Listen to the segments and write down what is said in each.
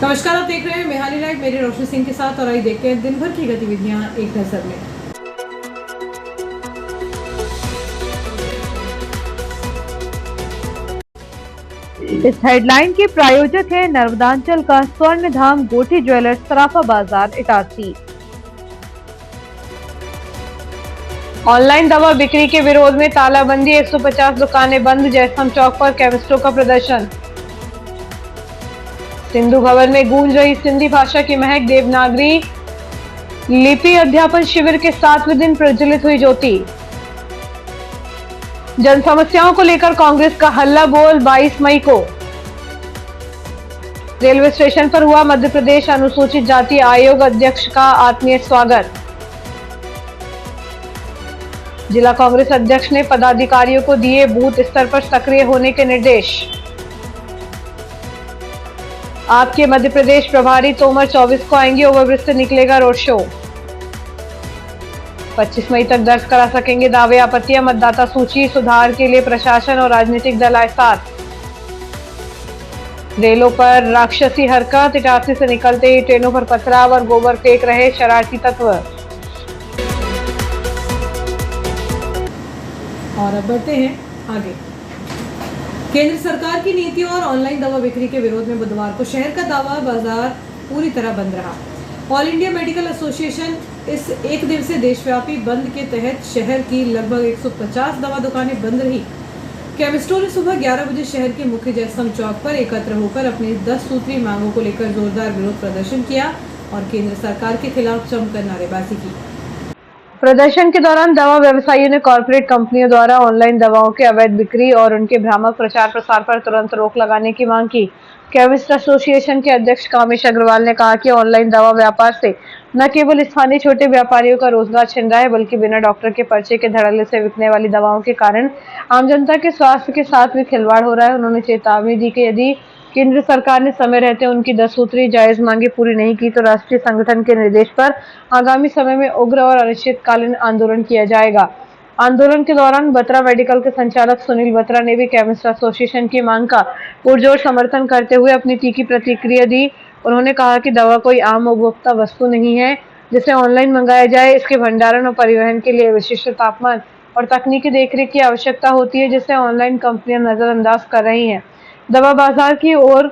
नमस्कार, आप देख रहे हैं मेहाली लाइव। मेरे रोशनी सिंह के साथ और आइए देखते हैं दिन भर की गतिविधियां एक नजर में। इस हेडलाइन के प्रायोजक है नर्मदांचल का स्वर्ण धाम गोठी ज्वेलर्स सराफा बाजार इटारसी। ऑनलाइन दवा बिक्री के विरोध में तालाबंदी, 150 दुकानें बंद, जयस्तंभ चौक पर केमिस्टों का प्रदर्शन। सिंधु भवन में गूंज रही सिंधी भाषा की महक, देवनागरी लिपि अध्यापन शिविर के 7वें दिन प्रज्वलित हुई ज्योति। जन समस्याओं को लेकर कांग्रेस का हल्ला बोल 22 मई को। रेलवे स्टेशन पर हुआ मध्य प्रदेश अनुसूचित जाति आयोग अध्यक्ष का आत्मीय स्वागत। जिला कांग्रेस अध्यक्ष ने पदाधिकारियों को दिए बूथ स्तर पर सक्रिय होने के निर्देश। आपके मध्य प्रदेश प्रभारी तोमर 24 को आएंगे, ओवरब्रिज से निकलेगा रोड शो। 25 मई तक दर्ज करा सकेंगे दावे आपत्तियां, मतदाता सूची सुधार के लिए प्रशासन और राजनीतिक दल आए साथ। रेलों पर राक्षसी हरकत, इटारसी से निकलते ही ट्रेनों पर पथराव और गोबर फेंक रहे शरारती तत्व। और अब बढ़ते हैं आगे। केंद्र सरकार की नीतियों और ऑनलाइन दवा बिक्री के विरोध में बुधवार को शहर का दवा बाजार पूरी तरह बंद रहा। ऑल इंडिया मेडिकल एसोसिएशन इस एक दिवसीय देशव्यापी बंद के तहत शहर की लगभग 150 दवा दुकानें बंद रही। केमिस्टों ने सुबह 11 बजे शहर के मुख्य जयस्तंभ चौक पर एकत्र होकर अपनी 10 सूत्री मांगों को लेकर जोरदार विरोध प्रदर्शन किया और केंद्र सरकार के खिलाफ जमकर नारेबाजी की। प्रदर्शन के दौरान दवा व्यवसायियों ने कॉर्पोरेट कंपनियों द्वारा ऑनलाइन दवाओं के अवैध बिक्री और उनके भ्रामक प्रचार प्रसार पर तुरंत रोक लगाने की मांग की। केमिस्ट एसोसिएशन के अध्यक्ष कामेश अग्रवाल ने कहा कि ऑनलाइन दवा व्यापार से न केवल स्थानीय छोटे व्यापारियों का रोजगार छिन रहा है, बल्कि बिना डॉक्टर के पर्चे के धड़ल्ले से बिकने वाली दवाओं के कारण आम जनता के स्वास्थ्य के साथ भी खिलवाड़ हो रहा है। उन्होंने चेतावनी दी कि यदि केंद्र सरकार ने समय रहते उनकी 10 सूत्री जायज मांगे पूरी नहीं की तो राष्ट्रीय संगठन के निर्देश पर आगामी समय में उग्र और अनिश्चितकालीन आंदोलन किया जाएगा। आंदोलन के दौरान बत्रा मेडिकल के संचालक सुनील बत्रा ने भी केमिस्ट एसोसिएशन की मांग का पुरजोर समर्थन करते हुए अपनी तीखी प्रतिक्रिया दी। उन्होंने कहा कि दवा कोई आम उपभोक्ता वस्तु नहीं है जिसे ऑनलाइन मंगाया जाए। इसके भंडारण और परिवहन के लिए विशिष्ट तापमान और तकनीकी देखरेख की आवश्यकता होती है, जिसे ऑनलाइन कंपनियां नजरअंदाज कर रही हैं। दवा बाजार की ओर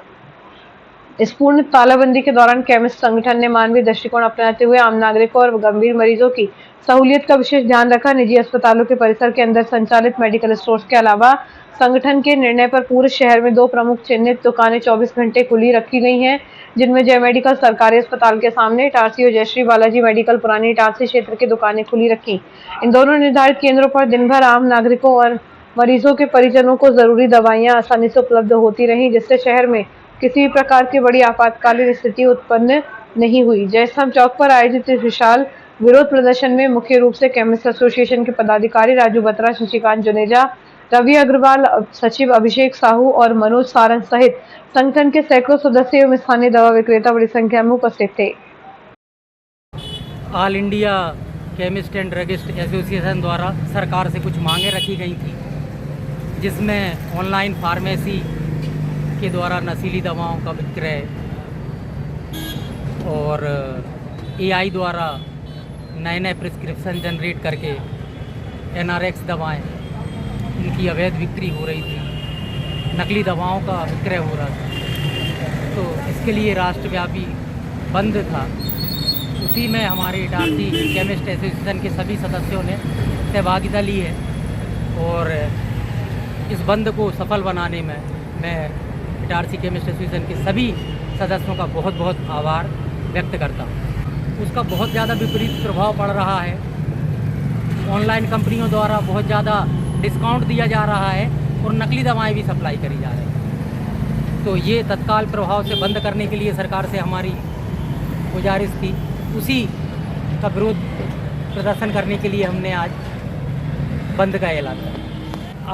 इस पूर्ण तालाबंदी के दौरान केमिस्ट संगठन ने मानवीय दृष्टिकोण अपनाते हुए आम नागरिकों और गंभीर मरीजों की सहूलियत का विशेष ध्यान रखा। निजी अस्पतालों के परिसर के अंदर संचालित मेडिकल स्टोर्स के अलावा संगठन के निर्णय पर पूरे शहर में 2 प्रमुख चिन्हित दुकानें 24 घंटे खुली रखी गई हैं, जिनमें जय मेडिकल सरकारी अस्पताल के सामने इटारसी और जयश्री बालाजी मेडिकल पुरानी इटारसी क्षेत्र की दुकानें खुली रखी। इन दोनों निर्धारित केंद्रों पर दिन भर आम नागरिकों और मरीजों के परिजनों को जरूरी दवाइयां आसानी से उपलब्ध होती रहीं, जिससे शहर में किसी भी प्रकार की बड़ी आपातकालीन स्थिति उत्पन्न नहीं हुई। जयस्तंभ चौक पर आयोजित इस विशाल विरोध प्रदर्शन में मुख्य रूप से केमिस्ट एसोसिएशन के पदाधिकारी राजू बत्रा, शशिकांत जुनेजा, रवि अग्रवाल, सचिव अभिषेक साहू और मनोज सारंग सहित संगठन के सैकड़ों सदस्य एवं स्थानीय दवा विक्रेता बड़ी संख्या में उपस्थित थे। All India chemist and druggist association द्वारा सरकार से कुछ मांगें रखी गई थी, जिसमें ऑनलाइन फार्मेसी के द्वारा नशीली दवाओं का विक्रय और एआई द्वारा नए प्रिस्क्रिप्शन जनरेट करके एनआरएक्स दवाएं इनकी अवैध बिक्री हो रही थी, नकली दवाओं का विक्रय हो रहा था। तो इसके लिए राष्ट्रव्यापी बंद था। उसी में हमारे इटारसी केमिस्ट एसोसिएशन के सभी सदस्यों ने सहभागिता ली है और इस बंद को सफल बनाने में मैं इटारसी केमिस्ट एसोसिएशन के सभी सदस्यों का बहुत बहुत आभार व्यक्त करता हूँ। उसका बहुत ज़्यादा विपरीत प्रभाव पड़ रहा है। ऑनलाइन कंपनियों द्वारा बहुत ज़्यादा डिस्काउंट दिया जा रहा है और नकली दवाएं भी सप्लाई करी जा रही हैं। तो ये तत्काल प्रभाव से बंद करने के लिए सरकार से हमारी गुजारिश थी। उसी का विरोध प्रदर्शन करने के लिए हमने आज बंद का ऐलान किया।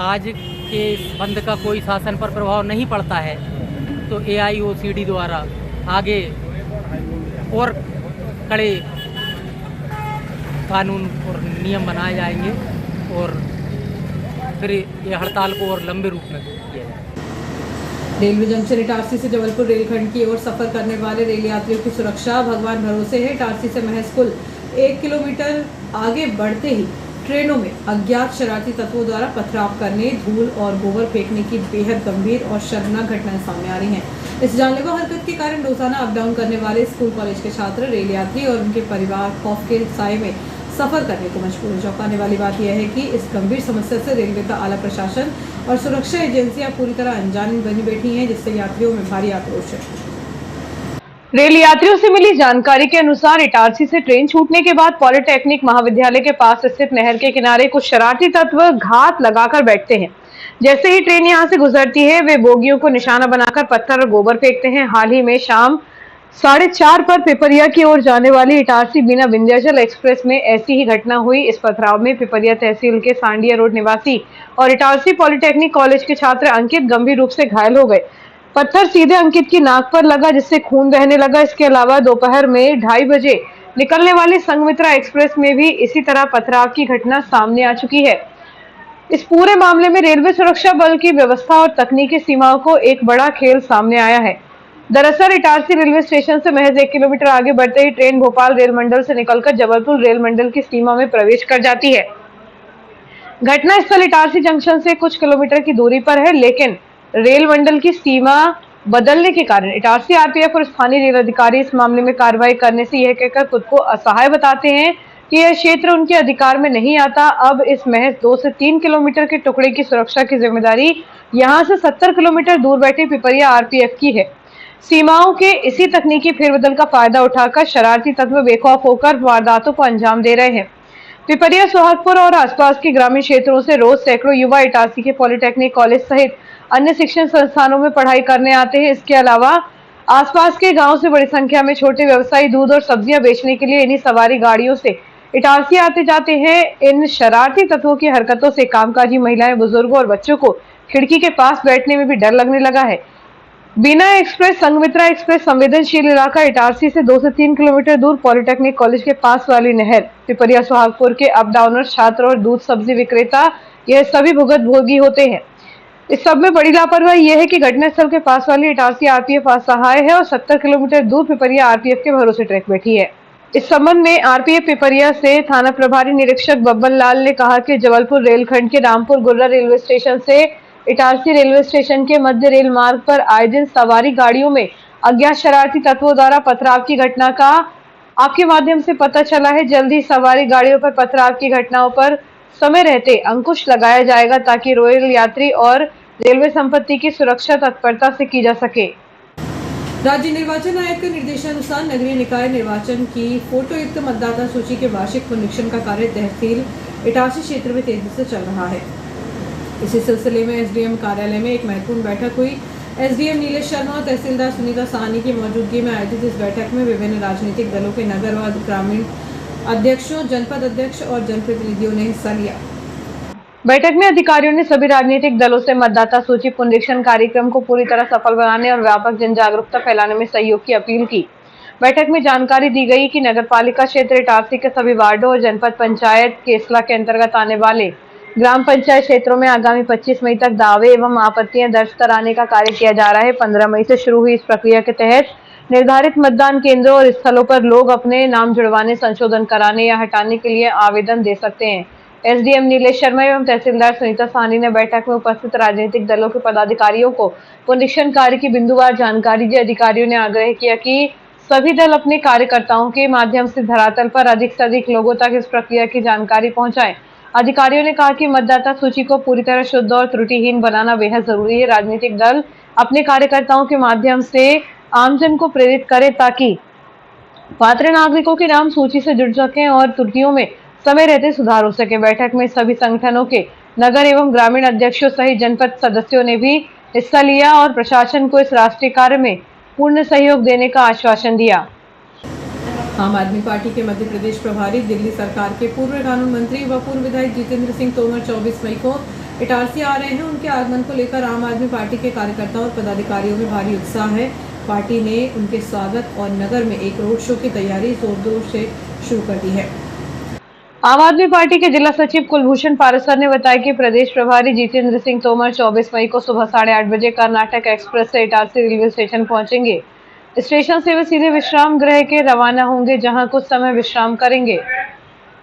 आज के इस बंद का कोई शासन पर प्रभाव नहीं पड़ता है, तो AIOCD द्वारा आगे और कड़े कानून और नियम बनाए जाएंगे और फिर ये हड़ताल को और लंबे रूप में किया जाएगा। रेलवे जंक्शन इटारसी से जबलपुर रेलखंड की ओर सफर करने वाले रेल यात्रियों की सुरक्षा भगवान भरोसे है। इटारसी से महज कुल 1 किलोमीटर आगे बढ़ते ही ट्रेनों में अज्ञात शरारती तत्वों द्वारा पथराव करने, धूल और गोबर फेंकने की बेहद गंभीर और शर्मनाक घटनाएं सामने आ रही हैं। इस जानलेवा हरकत के कारण रोजाना अप डाउन करने वाले स्कूल कॉलेज के छात्र, रेल यात्री और उनके परिवार खौफ के साए में सफर करने को मजबूर है। चौंकाने वाली बात यह है कि इस गंभीर समस्या से रेलवे का आला प्रशासन और सुरक्षा एजेंसियां पूरी तरह अनजानी बनी बैठी हैं, जिससे यात्रियों में भारी आक्रोश है। रेल यात्रियों से मिली जानकारी के अनुसार इटारसी से ट्रेन छूटने के बाद पॉलिटेक्निक महाविद्यालय के पास स्थित नहर के किनारे कुछ शरारती तत्व घात लगाकर बैठते हैं। जैसे ही ट्रेन यहां से गुजरती है, वे बोगियों को निशाना बनाकर पत्थर और गोबर फेंकते हैं। हाल ही में शाम 4:30 पर पिपरिया की ओर जाने वाली इटारसी बिना विंध्याचल एक्सप्रेस में ऐसी ही घटना हुई। इस पथराव में पिपरिया तहसील के सांडिया रोड निवासी और इटारसी पॉलिटेक्निक कॉलेज के छात्र अंकित गंभीर रूप से घायल हो गए। पत्थर सीधे अंकित की नाक पर लगा, जिससे खून बहने लगा। इसके अलावा दोपहर में 2:30 बजे निकलने वाली संघमित्रा एक्सप्रेस में भी इसी तरह पथराव की घटना सामने आ चुकी है। इस पूरे मामले में रेलवे सुरक्षा बल की व्यवस्था और तकनीकी सीमाओं को एक बड़ा खेल सामने आया है। दरअसल इटारसी रेलवे स्टेशन से महज 1 किलोमीटर आगे बढ़ते ही ट्रेन भोपाल रेल मंडल से निकलकर जबलपुर रेल मंडल की सीमा में प्रवेश कर जाती है। घटना स्थल इटारसी जंक्शन से कुछ किलोमीटर की दूरी पर है, लेकिन रेल मंडल की सीमा बदलने के कारण इटारसी आरपीएफ और स्थानीय रेल अधिकारी इस मामले में कार्रवाई करने से यह कहकर खुद को असहाय बताते हैं कि यह क्षेत्र उनके अधिकार में नहीं आता। अब इस महज 2 से 3 किलोमीटर के टुकड़े की सुरक्षा की जिम्मेदारी यहां से 70 किलोमीटर दूर बैठे पिपरिया आरपीएफ की है। सीमाओं के इसी तकनीकी फेरबदल का फायदा उठाकर शरारती तत्व बेखौफ होकर वारदातों को अंजाम दे रहे हैं। पिपरिया, सोहागपुर और आसपास के ग्रामीण क्षेत्रों से रोज सैकड़ों युवा इटारसी के पॉलिटेक्निक कॉलेज सहित अन्य शिक्षण संस्थानों में पढ़ाई करने आते हैं। इसके अलावा आसपास के गांव से बड़ी संख्या में छोटे व्यवसायी दूध और सब्जियां बेचने के लिए इन्हीं सवारी गाड़ियों से इटारसी आते जाते हैं। इन शरारती तत्वों की हरकतों से कामकाजी महिलाएं, बुजुर्गों और बच्चों को खिड़की के पास बैठने में भी डर लगने लगा है। बीना एक्सप्रेस, संघमित्रा एक्सप्रेस संवेदनशील इलाका इटारसी से 2 से 3 किलोमीटर दूर पॉलिटेक्निक कॉलेज के पास वाली नहर, पिपरिया सोहागपुर के अप डाउनर, छात्र और दूध सब्जी विक्रेता, यह सभी भुगतभोगी होते हैं। इस सब में बड़ी लापरवाही यह है कि घटनास्थल के पास वाली इटारसी आरपीएफ असहाय है और 70 किलोमीटर दूर पिपरिया आरपीएफ के भरोसे ट्रैक बैठी है। इस संबंध में आरपीएफ पिपरिया से थाना प्रभारी निरीक्षक बब्बन लाल ने कहा कि जबलपुर रेलखंड के रामपुर गुर्रा रेलवे स्टेशन से इटारसी रेलवे स्टेशन के मध्य रेल मार्ग पर आए दिन सवारी गाड़ियों में अज्ञात शरारती तत्वों द्वारा पथराव की घटना का आपके माध्यम से पता चला है। जल्द ही सवारी गाड़ियों पर पथराव की घटनाओं पर समय रहते अंकुश लगाया जाएगा, ताकि रेल यात्री और रेलवे संपत्ति की सुरक्षा तत्परता से की जा सके। राज्य निर्वाचन आयोग के निर्देशानुसार नगरीय निकाय निर्वाचन की फोटोयुक्त मतदाता सूची के वार्षिक पुनरीक्षण का कार्य तहसील इटारसी क्षेत्र में तेजी से चल रहा है। इसी सिलसिले में एसडीएम कार्यालय में एक महत्वपूर्ण बैठक हुई। एसडीएम नीलेश शर्मा और तहसीलदार सुनीता साहनी की मौजूदगी में आयोजित इस बैठक में विभिन्न राजनीतिक दलों के नगर व ग्रामीण अध्यक्षों, जनपद अध्यक्ष और जनप्रतिनिधियों ने हिस्सा लिया। बैठक में अधिकारियों ने सभी राजनीतिक दलों से मतदाता सूची पुनरीक्षण कार्यक्रम को पूरी तरह सफल बनाने और व्यापक जन जागरूकता फैलाने में सहयोग की अपील की। बैठक में जानकारी दी गई कि नगरपालिका क्षेत्र इटारसी के सभी वार्डों और जनपद पंचायत केसला के अंतर्गत आने वाले ग्राम पंचायत क्षेत्रों में आगामी 25 मई तक दावे एवं आपत्तियां दर्ज कराने का कार्य किया जा रहा है। 15 मई से शुरू हुई इस प्रक्रिया के तहत निर्धारित मतदान केंद्रों और स्थलों पर लोग अपने नाम जुड़वाने, संशोधन कराने या हटाने के लिए आवेदन दे सकते हैं। एसडीएम नीलेश शर्मा एवं तहसीलदार सुनीता साहनी ने बैठक में उपस्थित राजनीतिक दलों के पदाधिकारियों को पुनरीक्षण कार्य की बिंदुवार जानकारी दी। अधिकारियों ने आग्रह किया कि सभी दल अपने कार्यकर्ताओं के माध्यम से धरातल पर अधिक से अधिक लोगों तक इस प्रक्रिया की जानकारी पहुंचाएं। अधिकारियों ने कहा कि मतदाता सूची को पूरी तरह शुद्ध और त्रुटिहीन बनाना बेहद जरूरी है। राजनीतिक दल अपने कार्यकर्ताओं के माध्यम से आमजन को प्रेरित करें, ताकि पात्र नागरिकों के नाम सूची से जुड़ सकें और त्रुटियों में समय रहते सुधार हो सके। बैठक में सभी संगठनों के नगर एवं ग्रामीण अध्यक्षों सहित जनपद सदस्यों ने भी हिस्सा लिया और प्रशासन को इस राष्ट्रीय कार्य में पूर्ण सहयोग देने का आश्वासन दिया। आम आदमी पार्टी के मध्य प्रदेश प्रभारी, दिल्ली सरकार के पूर्व कानून मंत्री व पूर्व विधायक जितेंद्र सिंह तोमर 24 मई को इटारसी आ रहे हैं। उनके आगमन को लेकर आम आदमी पार्टी के कार्यकर्ताओं और पदाधिकारियों में भारी उत्साह है। पार्टी ने उनके स्वागत और नगर में एक रोड शो की तैयारी जोर शोर से शुरू कर दी है। आम आदमी पार्टी के जिला सचिव कुलभूषण पारसर ने बताया कि प्रदेश प्रभारी जितेंद्र सिंह तोमर 24 मई को सुबह 8:30 बजे कर्नाटक एक्सप्रेस से इटारसी रेलवे स्टेशन पहुंचेंगे। स्टेशन से वे सीधे विश्राम गृह के रवाना होंगे, जहां कुछ समय विश्राम करेंगे।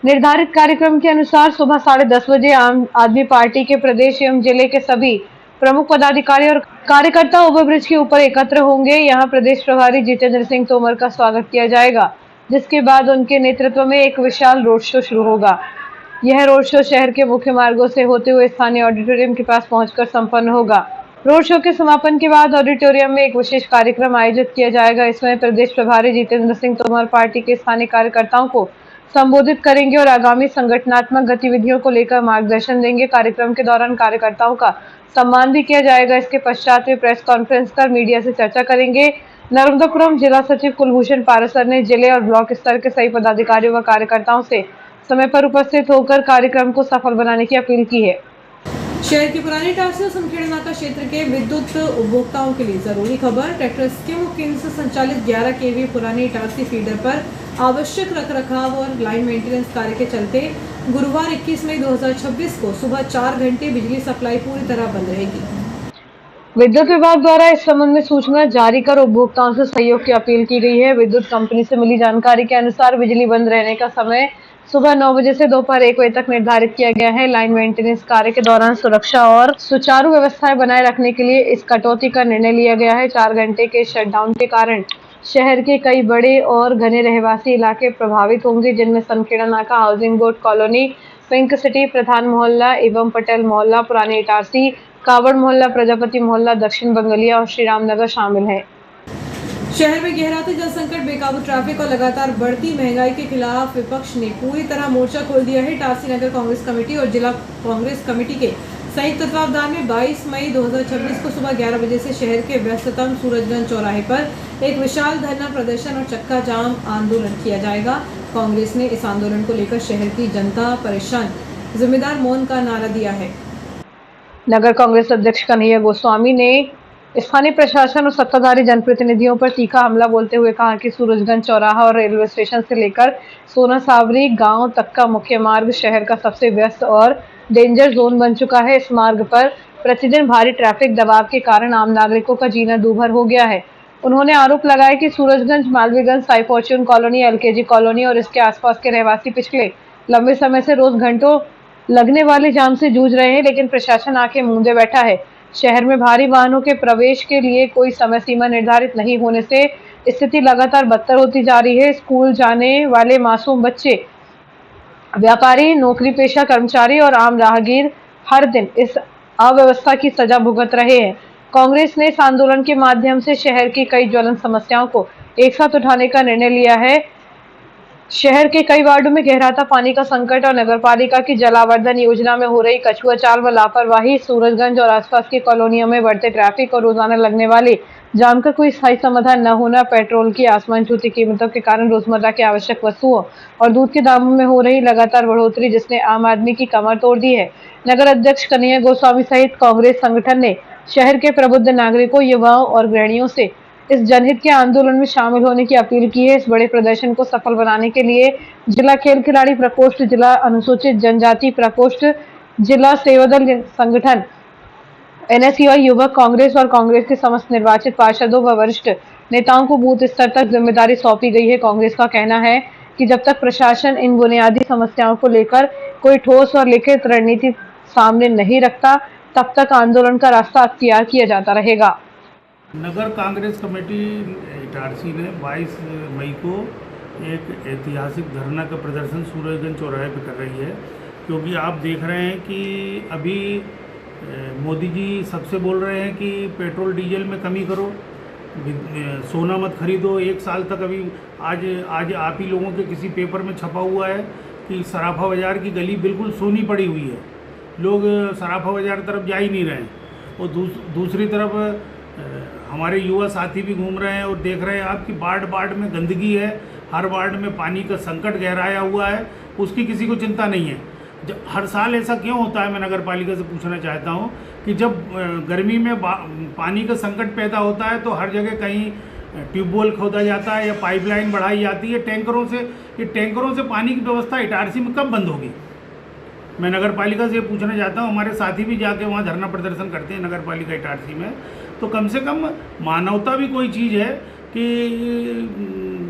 निर्धारित कार्यक्रम के अनुसार सुबह 10:30 बजे आम आदमी पार्टी के प्रदेश एवं जिले के सभी प्रमुख पदाधिकारी और कार्यकर्ता ओवरब्रिज के ऊपर एकत्र होंगे। यहां प्रदेश प्रभारी जितेंद्र सिंह तोमर का स्वागत किया जाएगा, जिसके बाद उनके नेतृत्व में एक विशाल रोड शो शुरू होगा। यह रोड शो शहर के मुख्य मार्गों से होते हुए स्थानीय ऑडिटोरियम के पास पहुंचकर संपन्न होगा। रोड शो के समापन के बाद ऑडिटोरियम में एक विशेष कार्यक्रम आयोजित किया जाएगा। इसमें प्रदेश प्रभारी जितेंद्र सिंह तोमर पार्टी के स्थानीय कार्यकर्ताओं को संबोधित करेंगे और आगामी संगठनात्मक गतिविधियों को लेकर मार्गदर्शन देंगे। कार्यक्रम के दौरान कार्यकर्ताओं का सम्मान भी किया जाएगा। इसके पश्चात वे प्रेस कॉन्फ्रेंस कर मीडिया से चर्चा करेंगे। नर्मदापुरम जिला सचिव कुलभूषण पारसर ने जिले और ब्लॉक स्तर के सभी पदाधिकारियों व कार्यकर्ताओं से समय पर उपस्थित होकर कार्यक्रम को सफल बनाने की अपील की है। शहर की पुरानी इटारसी और संखेड़ा नाका क्षेत्र के विद्युत उपभोक्ताओं के लिए जरूरी खबर। ट्रैक्टर स्कीम केंद्र से संचालित 11 kV पुरानी इटारसी फीडर पर आवश्यक रखरखाव और लाइन मेंटेनेंस कार्य के चलते गुरुवार 21 मई 2026 को सुबह 4 घंटे बिजली सप्लाई पूरी तरह बंद रहेगी। विद्युत विभाग द्वारा इस संबंध में सूचना जारी कर उपभोक्ताओं से सहयोग की अपील की गई है। विद्युत कंपनी से मिली जानकारी के अनुसार बिजली बंद रहने का समय सुबह 9 बजे से दोपहर 1 बजे तक निर्धारित किया गया है। लाइन मेंटेनेंस कार्य के दौरान सुरक्षा और सुचारू व्यवस्थाएं बनाए रखने के लिए इस कटौती का निर्णय लिया गया है। 4 घंटे के शटडाउन के कारण शहर के कई बड़े और घने रहवासी इलाके प्रभावित होंगे, जिनमें Sankheda Naka, housing board colony, pink city, प्रधान मोहल्ला एवं पटेल मोहल्ला, पुरानी इटारसी, कावड़ मोहल्ला, प्रजापति मोहल्ला, दक्षिण बंगलिया और श्री राम नगर शामिल है। शहर में गहराते जल संकट, बेकाबू ट्रैफिक और लगातार बढ़ती महंगाई के खिलाफ विपक्ष ने पूरी तरह मोर्चा खोल दिया है। इटारसी नगर कांग्रेस कमेटी और जिला कांग्रेस कमेटी के संयुक्त तत्वावधान में 22 मई 2026 को सुबह 11 बजे से शहर के व्यस्ततम सूरजगंज चौराहे पर एक विशाल धरना प्रदर्शन और चक्का जाम आंदोलन किया जाएगा। कांग्रेस ने इस आंदोलन को लेकर शहर की जनता परेशान, जिम्मेदार मौन का नारा दिया है। नगर कांग्रेस अध्यक्ष कन्हैया गोस्वामी ने स्थानीय प्रशासन और सत्ताधारी जनप्रतिनिधियों पर तीखा हमला बोलते हुए कहा कि सूरजगंज चौराहा और रेलवे स्टेशन से लेकर सोना सावरी गांव तक का मुख्य मार्ग शहर का सबसे व्यस्त और डेंजर जोन बन चुका है। इस मार्ग पर प्रतिदिन भारी ट्रैफिक दबाव के कारण आम नागरिकों का जीना दूभर हो गया है। उन्होंने आरोप लगाया कि Surajganj, Malviganj, Sai fortune colony, LKG colony और इसके आसपास के रहवासी पिछले लंबे समय से रोज घंटों लगने वाले जाम से जूझ रहे हैं, लेकिन प्रशासन आंखें मूंदे बैठा है। शहर में भारी वाहनों के प्रवेश के लिए कोई समय सीमा निर्धारित नहीं होने से स्थिति लगातार बदतर होती जा रही है। स्कूल जाने वाले मासूम बच्चे, व्यापारी, नौकरी पेशा कर्मचारी और आम राहगीर हर दिन इस अव्यवस्था की सजा भुगत रहे हैं। कांग्रेस ने इस आंदोलन के माध्यम से शहर की कई ज्वलंत समस्याओं को एक साथ उठाने का निर्णय लिया है। शहर के कई वार्डों में गहराता पानी का संकट और नगरपालिका की जलावर्धन योजना में हो रही कछुआ चाल व लापरवाही, सूरजगंज और आसपास की कॉलोनियों में बढ़ते ट्रैफिक और रोजाना लगने वाले जाम का कोई स्थायी समाधान न होना, पेट्रोल की आसमान छूती कीमतों के कारण रोजमर्रा की आवश्यक वस्तुओं और दूध के दामों में हो रही लगातार बढ़ोतरी, जिसने आम आदमी की कमर तोड़ दी है। नगर अध्यक्ष कन्हैया गोस्वामी सहित कांग्रेस संगठन ने शहर के प्रबुद्ध नागरिकों, युवाओं और गृहिणियों से इस जनहित के आंदोलन में शामिल होने की अपील की है। इस बड़े प्रदर्शन को सफल बनाने के लिए जिला खेल खिलाड़ी प्रकोष्ठ, जिला अनुसूचित जनजाति प्रकोष्ठ, जिला सेवादल संगठन, NSUI, युवक कांग्रेस और कांग्रेस के समस्त निर्वाचित पार्षदों व वरिष्ठ नेताओं को बूथ स्तर तक जिम्मेदारी सौंपी गई है। कांग्रेस का कहना है कि जब तक प्रशासन इन बुनियादी समस्याओं को लेकर कोई ठोस और लिखित रणनीति सामने नहीं रखता, तब तक आंदोलन का रास्ता अख्तियार किया जाता रहेगा। नगर कांग्रेस कमेटी इटारसी ने 22 मई को एक ऐतिहासिक धरना का प्रदर्शन सूरजगंज चौराहे पर कर रही है, क्योंकि आप देख रहे हैं कि अभी मोदी जी सबसे बोल रहे हैं कि पेट्रोल डीजल में कमी करो, सोना मत खरीदो 1 साल तक। अभी आज आप ही लोगों के किसी पेपर में छपा हुआ है कि सराफा बाज़ार की गली बिल्कुल सूनी पड़ी हुई है, लोग सराफा बाज़ार तरफ जा ही नहीं रहे हैं। और दूसरी तरफ हमारे युवा साथी भी घूम रहे हैं और देख रहे हैं आप कि वार्ड में गंदगी है, हर वार्ड में पानी का संकट गहराया हुआ है, उसकी किसी को चिंता नहीं है। हर साल ऐसा क्यों होता है, मैं नगर पालिका से पूछना चाहता हूँ कि जब गर्मी में पानी का संकट पैदा होता है तो हर जगह कहीं ट्यूबवेल खोदा जाता है या पाइपलाइन बढ़ाई जाती है टैंकरों से। ये टैंकरों से पानी की व्यवस्था इटारसी में कब बंद होगी? मैं नगर पालिका से पूछना चाहता हूँ। हमारे साथी भी जाके वहाँ धरना प्रदर्शन करते हैं नगर पालिका इटारसी में। तो कम से कम मानवता भी कोई चीज़ है कि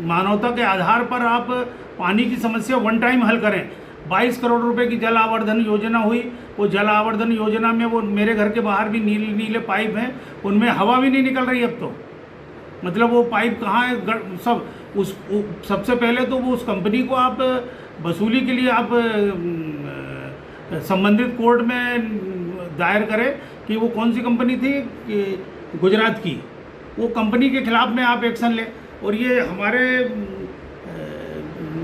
मानवता के आधार पर आप पानी की समस्या वन टाइम हल करें। 22 करोड़ रुपए की जल आवर्धन योजना हुई। वो जल आवर्धन योजना में वो मेरे घर के बाहर भी नीले नीले पाइप हैं, उनमें हवा भी नहीं निकल रही अब तो। मतलब वो पाइप कहाँ है सब सबसे पहले तो वो उस कंपनी को आप वसूली के लिए आप संबंधित कोर्ट में दायर करें कि वो कौन सी कंपनी थी कि गुजरात की, वो कंपनी के खिलाफ में आप एक्शन लें। और ये हमारे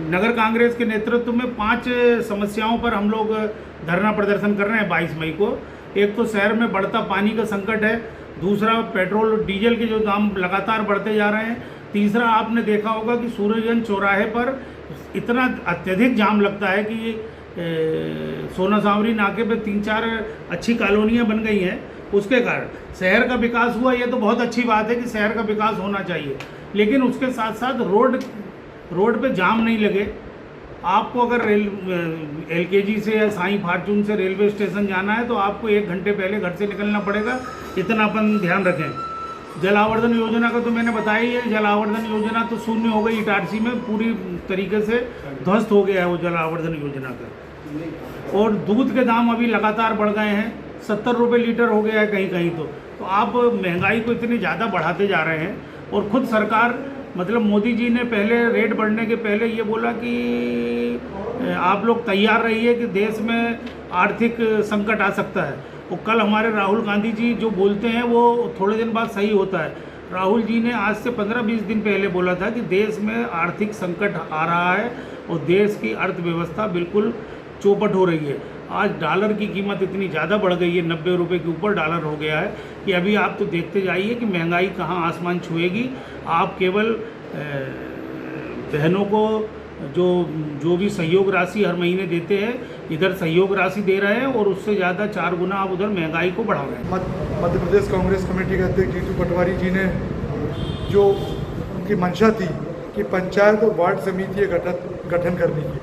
नगर कांग्रेस के नेतृत्व में 5 समस्याओं पर हम लोग धरना प्रदर्शन कर रहे हैं 22 मई को। एक तो शहर में बढ़ता पानी का संकट है, दूसरा पेट्रोल और डीजल के जो दाम लगातार बढ़ते जा रहे हैं, तीसरा आपने देखा होगा कि सूरजगंज चौराहे पर इतना अत्यधिक जाम लगता है कि सोना सांवरी नाके पे 3-4 अच्छी कॉलोनियाँ बन गई हैं। उसके कारण शहर का विकास हुआ, ये तो बहुत अच्छी बात है कि शहर का विकास होना चाहिए, लेकिन उसके साथ साथ रोड पे जाम नहीं लगे। आपको अगर LKG से या साई फार्चून से रेलवे स्टेशन जाना है तो आपको 1 घंटे पहले घर से निकलना पड़ेगा। इतना अपन ध्यान रखें। जल आवर्धन योजना का तो मैंने बताया ही है। जल आवर्धन योजना तो शून्य हो गई इटारसी में, पूरी तरीके से ध्वस्त हो गया है वो जल आवर्धन योजना का। और दूध के दाम अभी लगातार बढ़ गए हैं, 70 रुपये लीटर हो गया है कहीं कहीं। तो आप महंगाई को इतनी ज़्यादा बढ़ाते जा रहे हैं। और ख़ुद सरकार मतलब मोदी जी ने पहले रेट बढ़ने के पहले ये बोला कि आप लोग तैयार रहिए कि देश में आर्थिक संकट आ सकता है। और कल हमारे राहुल गांधी जी जो बोलते हैं वो थोड़े दिन बाद सही होता है। राहुल जी ने आज से 15-20 दिन पहले बोला था कि देश में आर्थिक संकट आ रहा है और देश की अर्थव्यवस्था बिल्कुल चौपट हो रही है। आज डॉलर की कीमत इतनी ज़्यादा बढ़ गई है, 90 रुपये के ऊपर डॉलर हो गया है कि अभी आप तो देखते जाइए कि महंगाई कहाँ आसमान छुएगी। आप केवल बहनों को जो भी सहयोग राशि हर महीने देते हैं, इधर सहयोग राशि दे रहे हैं और उससे ज़्यादा 4 गुना आप उधर महंगाई को बढ़ा रहे हैं। मध्य प्रदेश कांग्रेस कमेटी के अध्यक्ष जीतू पटवारी जी ने जो उनकी मंशा थी कि पंचायत और वार्ड समिति गठन करने की,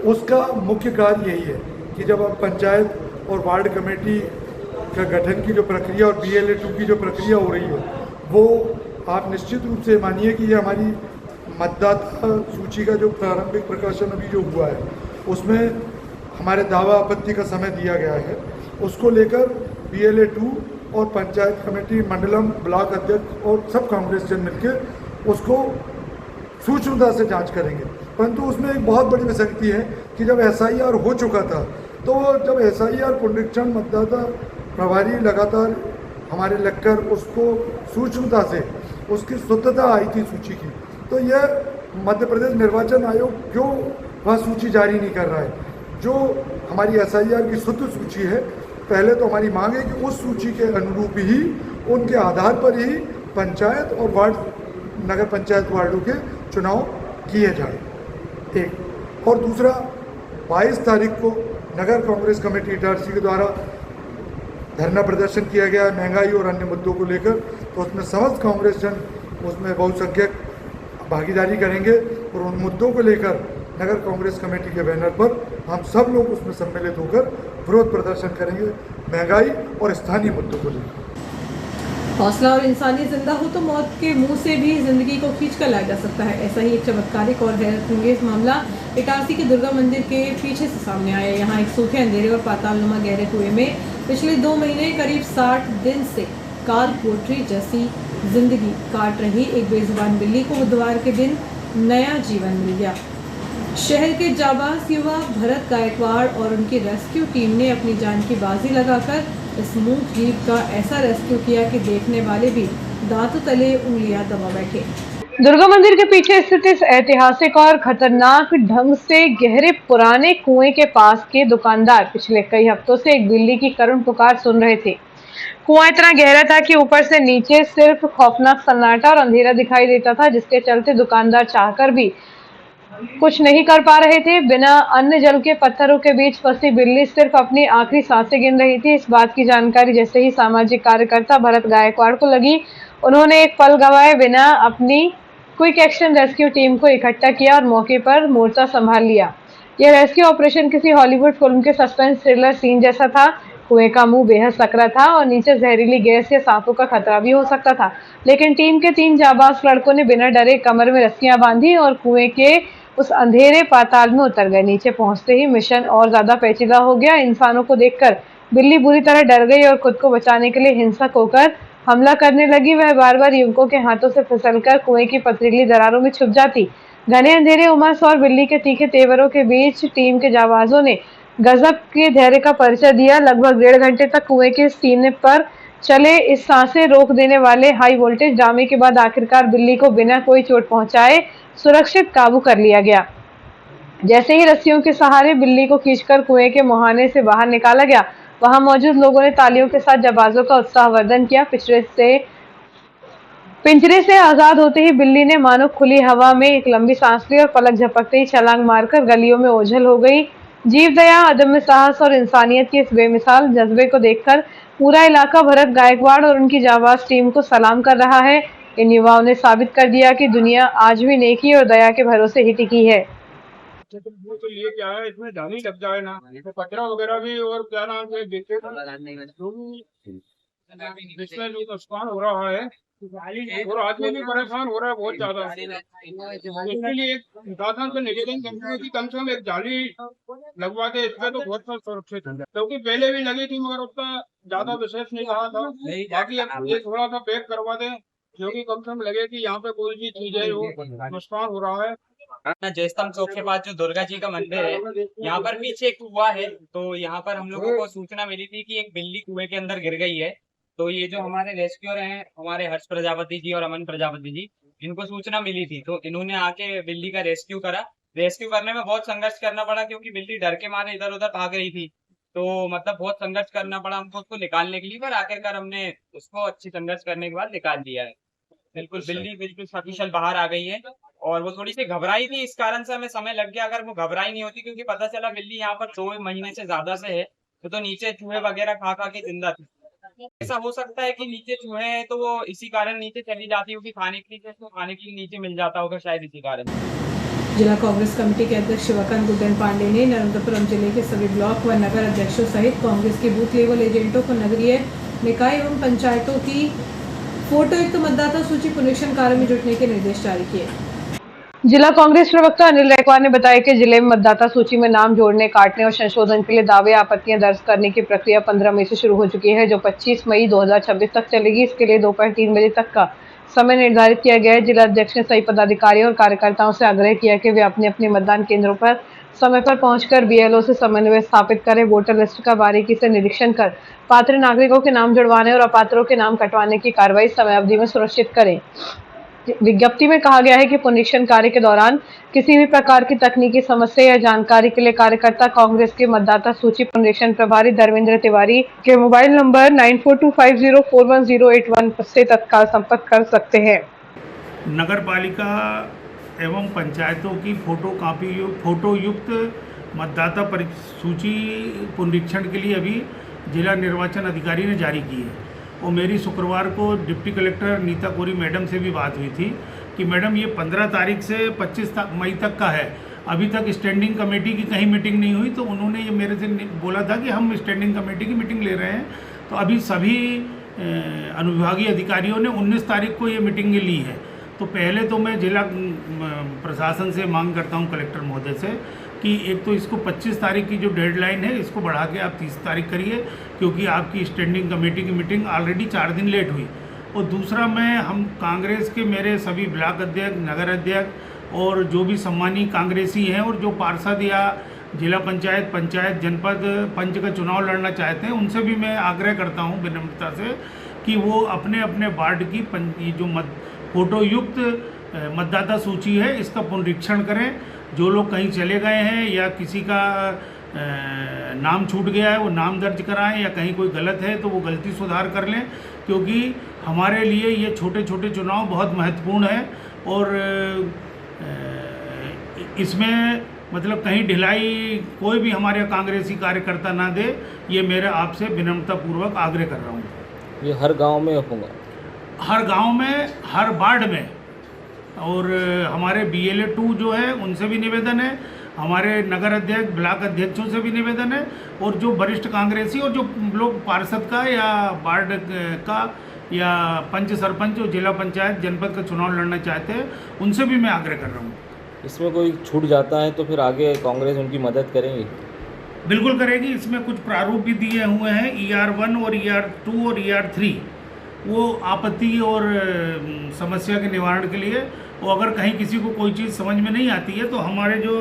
उसका मुख्य कार्य यही है कि जब आप पंचायत और वार्ड कमेटी का गठन की जो प्रक्रिया और BLA-2 की जो प्रक्रिया हो रही है, वो आप निश्चित रूप से मानिए कि ये हमारी मतदाता सूची का जो प्रारंभिक प्रकाशन अभी जो हुआ है उसमें हमारे दावा आपत्ति का समय दिया गया है। उसको लेकर BLA-2 और पंचायत कमेटी, मंडलम, ब्लॉक अध्यक्ष और सब कांग्रेस जन मिलकर उसको सूक्ष्मता से जांच करेंगे। परंतु उसमें एक बहुत बड़ी विसंगति है कि जब SIR हो चुका था तो जब SIR पुनरीक्षण मतदाता प्रभारी लगातार हमारे लगकर उसको सूक्ष्मता से उसकी शुद्धता आई थी सूची की, तो यह मध्य प्रदेश निर्वाचन आयोग क्यों वह सूची जारी नहीं कर रहा है? जो हमारी SIR की शुद्ध सूची है, पहले तो हमारी मांग है कि उस सूची के अनुरूप ही, उनके आधार पर ही पंचायत और वार्ड, नगर पंचायत वार्डों के चुनाव किए जाए, एक। और दूसरा, 22 तारीख को नगर कांग्रेस कमेटी इटारसी के द्वारा धरना प्रदर्शन किया गया है महंगाई और अन्य मुद्दों को लेकर, तो उसमें समस्त कांग्रेस जन उसमें बहुसंख्यक भागीदारी करेंगे और उन मुद्दों को लेकर नगर कांग्रेस कमेटी के बैनर पर हम सब लोग उसमें सम्मिलित होकर विरोध प्रदर्शन करेंगे महंगाई और स्थानीय मुद्दों को लेकर। हौसला और इंसानी जिंदा हो तो मौत के मुंह से भी जिंदगी को खींच कर लाया जा सकता है। ऐसा ही एक चमत्कारिक और हैरतअंगेज मामला इटारसी के दुर्गा मंदिर के पीछे से सामने आया। यहाँ एक सूखे अंधेरे और पातालनुमा गहरे कुएं में पिछले 2 महीने करीब 60 दिन से काल पोट्री जैसी जिंदगी काट रही एक बेजुबान बिल्ली को बुधवार के दिन नया जीवन मिल गया। शहर के जाबाज युवा भरत गायकवाड़ और उनकी रेस्क्यू टीम ने अपनी जान की बाजी लगाकर इस मूक जीव का ऐसा रेस्क्यू किया कि देखने वाले भी दांतों तले उंगलियां दबा बैठे। दुर्गा मंदिर के पीछे स्थित इस ऐतिहासिक और खतरनाक ढंग से गहरे पुराने कुएं के पास के दुकानदार पिछले कई हफ्तों से एक बिल्ली की करुण पुकार सुन रहे थे। कुआं इतना गहरा था कि ऊपर से नीचे सिर्फ खौफनाक सन्नाटा और अंधेरा दिखाई देता था, जिसके चलते दुकानदार चाहकर भी कुछ नहीं कर पा रहे थे। बिना अन्न जल के पत्थरों के बीच फंसी बिल्ली सिर्फ अपनी आखिरी सांसें गिन रही थी। इस बात की जानकारी जैसे ही सामाजिक कार्यकर्ता भरत गायकवाड़ को लगी, उन्होंने एक पल गंवाए बिना अपनी क्विक एक्शन रेस्क्यू टीम को इकट्ठा किया और मौके पर मोर्चा संभाल लिया। यह रेस्क्यू ऑपरेशन किसी हॉलीवुड फिल्म के सस्पेंस थ्रिलर सीन जैसा था। कुएं का मुंह बेहद सकरा था और नीचे जहरीली गैस या सांपों का खतरा भी हो सकता था, लेकिन टीम के 3 जाबाज लड़कों ने बिना डरे कमर में रस्सियां बांधी और कुएं के उस अंधेरे पाताल में उतर गए। नीचे पहुंचते ही मिशन और ज्यादा पेचीदा हो गया। इंसानों को देखकर बिल्ली बुरी तरह डर गई और खुद को बचाने के लिए हिंसक होकर हमला करने लगी। वह बार बार युवकों के हाथों से फिसलकर कुएं की पथरीली दरारों में छुप जाती। घने अंधेरे, उमस और बिल्ली के तीखे तेवरों के बीच टीम के जाबाजों ने गजब के धैर्य का परिचय दिया। लगभग 1.5 घंटे तक कुएं के सीने पर चले इस सांसें रोक देने वाले हाई वोल्टेज ड्रामे के बाद आखिरकार बिल्ली को बिना कोई चोट पहुंचाए सुरक्षित काबू कर लिया गया। जैसे ही रस्सियों के सहारे बिल्ली को खींचकर कुएं के मुहाने से बाहर निकाला गया, वहां मौजूद लोगों ने तालियों के साथ जाबाजों का उत्साहवर्धन किया। पिंजरे से आजाद होते ही बिल्ली ने मानो खुली हवा में एक लंबी सांस ली और पलक झपकते ही छलांग मारकर गलियों में ओझल हो गई। जीव दया, अदम्य साहस और इंसानियत के इस बेमिसाल जज्बे को देखकर पूरा इलाका भरत गायकवाड़ और उनकी जाबाज टीम को सलाम कर रहा है। इन युवाओं ने साबित कर दिया कि दुनिया आज भी नेकी और दया के भरोसे ही टिकी है। तो ये क्या है, इसमें जानी लग जाए ना, तो कचरा वगैरह भी और क्या नाम से जिसमें जो नुकसान हो रहा है और आदमी भी परेशान हो रहा है बहुत ज्यादा। इसके लिए एक प्रशासन से निवेदन करते हैं कि कम से कम एक जाली लगवा दे, इसमें तो बहुत सुरक्षित है, क्योंकि पहले भी लगी थी मगर उतना ज्यादा विशेष नहीं रहा था। बाकी अब ये थोड़ा सा पैक करवा दें, क्योंकि कम से कम लगे कि यहाँ पे कोई भी चीज है वो नुकसान हो रहा है। जयस्तंभ चौक के पास जो दुर्गा जी का मंदिर है, यहाँ पर पीछे एक कुआं है। तो यहाँ पर हम लोगों को सूचना मिली थी कि एक बिल्ली कुएं के अंदर गिर गई है। तो ये जो हमारे रेस्क्यूअर हैं, हमारे हर्ष प्रजापति जी और अमन प्रजापति जी, इनको सूचना मिली थी, तो इन्होंने आके बिल्ली का रेस्क्यू करा। रेस्क्यू करने में बहुत संघर्ष करना पड़ा, क्योंकि बिल्ली डर के मारे इधर उधर भाग रही थी। तो मतलब बहुत संघर्ष करना पड़ा हमको उसको निकालने के लिए, पर आखिरकार हमने उसको अच्छी संघर्ष करने के बाद निकाल दिया है। बिल्कुल बिल्ली बिल्कुल सकुशल बाहर आ गई है। और वो थोड़ी सी घबराई थी, इस कारण से हमें समय लग गया। अगर वो घबराई नहीं होती, क्योंकि पता चला बिल्ली यहाँ पर 2 महीने से ज्यादा से है, तो नीचे चूहे वगैरह खा खा के जिंदा थी। ऐसा हो सकता है कि नीचे चूहे हैं तो वो इसी कारण नीचे चली जाती होगी खाने के लिए, तो खाने के लिए नीचे मिल जाता होगा शायद इसी कारण। जिला कांग्रेस कमेटी के अध्यक्ष शिवकांत गुड्डन पांडे ने नर्मदापुरम जिले के सभी ब्लॉक व नगर अध्यक्षों सहित कांग्रेस के बूथ लेवल एजेंटों को नगरीय निकाय एवं पंचायतों की फोटोयुक्त मतदाता सूची पुनरीक्षण कार्य में जुटने के निर्देश जारी किए। जिला कांग्रेस प्रवक्ता अनिल रैकवार ने बताया कि जिले में मतदाता सूची में नाम जोड़ने, काटने और संशोधन के लिए दावे आपत्तियां दर्ज करने की प्रक्रिया 15 मई से शुरू हो चुकी है, जो 25 मई 2026 तक चलेगी। इसके लिए दोपहर 3 बजे तक का समय निर्धारित किया गया है। जिला अध्यक्ष ने सभी पदाधिकारियों और कार्यकर्ताओं से आग्रह किया कि वे अपने अपने मतदान केंद्रों पर समय पर पहुंचकर बीएलओ से समन्वय स्थापित करें, वोटर लिस्ट का बारीकी से निरीक्षण कर पात्र नागरिकों के नाम जुड़वाने और अपात्रों के नाम कटवाने की कार्रवाई समय अवधि में सुनिश्चित करें। विज्ञप्ति में कहा गया है कि पुनरीक्षण कार्य के दौरान किसी भी प्रकार की तकनीकी समस्या या जानकारी के लिए कार्यकर्ता कांग्रेस के मतदाता सूची पुनरीक्षण प्रभारी धर्मेंद्र तिवारी के मोबाइल नंबर 9425041081 से तत्काल संपर्क कर सकते हैं। नगर पालिका एवं पंचायतों की फोटोयुक्त मतदाता सूची पुनरीक्षण के लिए अभी जिला निर्वाचन अधिकारी ने जारी की है। और मेरी शुक्रवार को डिप्टी कलेक्टर नीता कोरी मैडम से भी बात हुई थी कि मैडम ये 15 तारीख से 25 मई तक का है, अभी तक स्टैंडिंग कमेटी की कहीं मीटिंग नहीं हुई। तो उन्होंने ये मेरे से बोला था कि हम स्टैंडिंग कमेटी की मीटिंग ले रहे हैं। तो अभी सभी अनुविभागीय अधिकारियों ने 19 तारीख को ये मीटिंगें ली है। तो पहले तो मैं जिला प्रशासन से मांग करता हूँ कलेक्टर महोदय से कि एक तो इसको 25 तारीख की जो डेडलाइन है इसको बढ़ा के आप 30 तारीख करिए, क्योंकि आपकी स्टैंडिंग कमेटी की मीटिंग ऑलरेडी 4 दिन लेट हुई। और दूसरा, हम कांग्रेस के मेरे सभी ब्लॉक अध्यक्ष, नगर अध्यक्ष और जो भी सम्मानीय कांग्रेसी हैं और जो पार्षद या जिला पंचायत, जनपद पंच का चुनाव लड़ना चाहते हैं, उनसे भी मैं आग्रह करता हूं विनम्रता से कि वो अपने अपने वार्ड की जो फोटोयुक्त मतदाता सूची है इसका पुनरीक्षण करें। जो लोग कहीं चले गए हैं या किसी का नाम छूट गया है वो नाम दर्ज कराएं, या कहीं कोई गलत है तो वो गलती सुधार कर लें, क्योंकि हमारे लिए ये छोटे छोटे चुनाव बहुत महत्वपूर्ण है। और इसमें मतलब कहीं ढिलाई कोई भी हमारे कांग्रेसी कार्यकर्ता ना दे, ये मेरे आपसे विनम्रतापूर्वक आग्रह कर रहा हूँ। ये हर गांव में होगा? हर गांव में, हर वार्ड में। और हमारे BLA 2 जो है उनसे भी निवेदन है, हमारे नगर अध्यक्ष, ब्लॉक अध्यक्षों से भी निवेदन है, और जो वरिष्ठ कांग्रेसी और जो लोग पार्षद का या वार्ड का या पंच सरपंच और जिला पंचायत जनपद का चुनाव लड़ना चाहते हैं, उनसे भी मैं आग्रह कर रहा हूँ। इसमें कोई छूट जाता है तो फिर आगे कांग्रेस उनकी मदद करेंगी? बिल्कुल करेगी। इसमें कुछ प्रारूप भी दिए हुए हैं, ER1 और ER2 और ER3, वो आपत्ति और समस्या के निवारण के लिए। और अगर कहीं किसी को कोई चीज़ समझ में नहीं आती है तो हमारे जो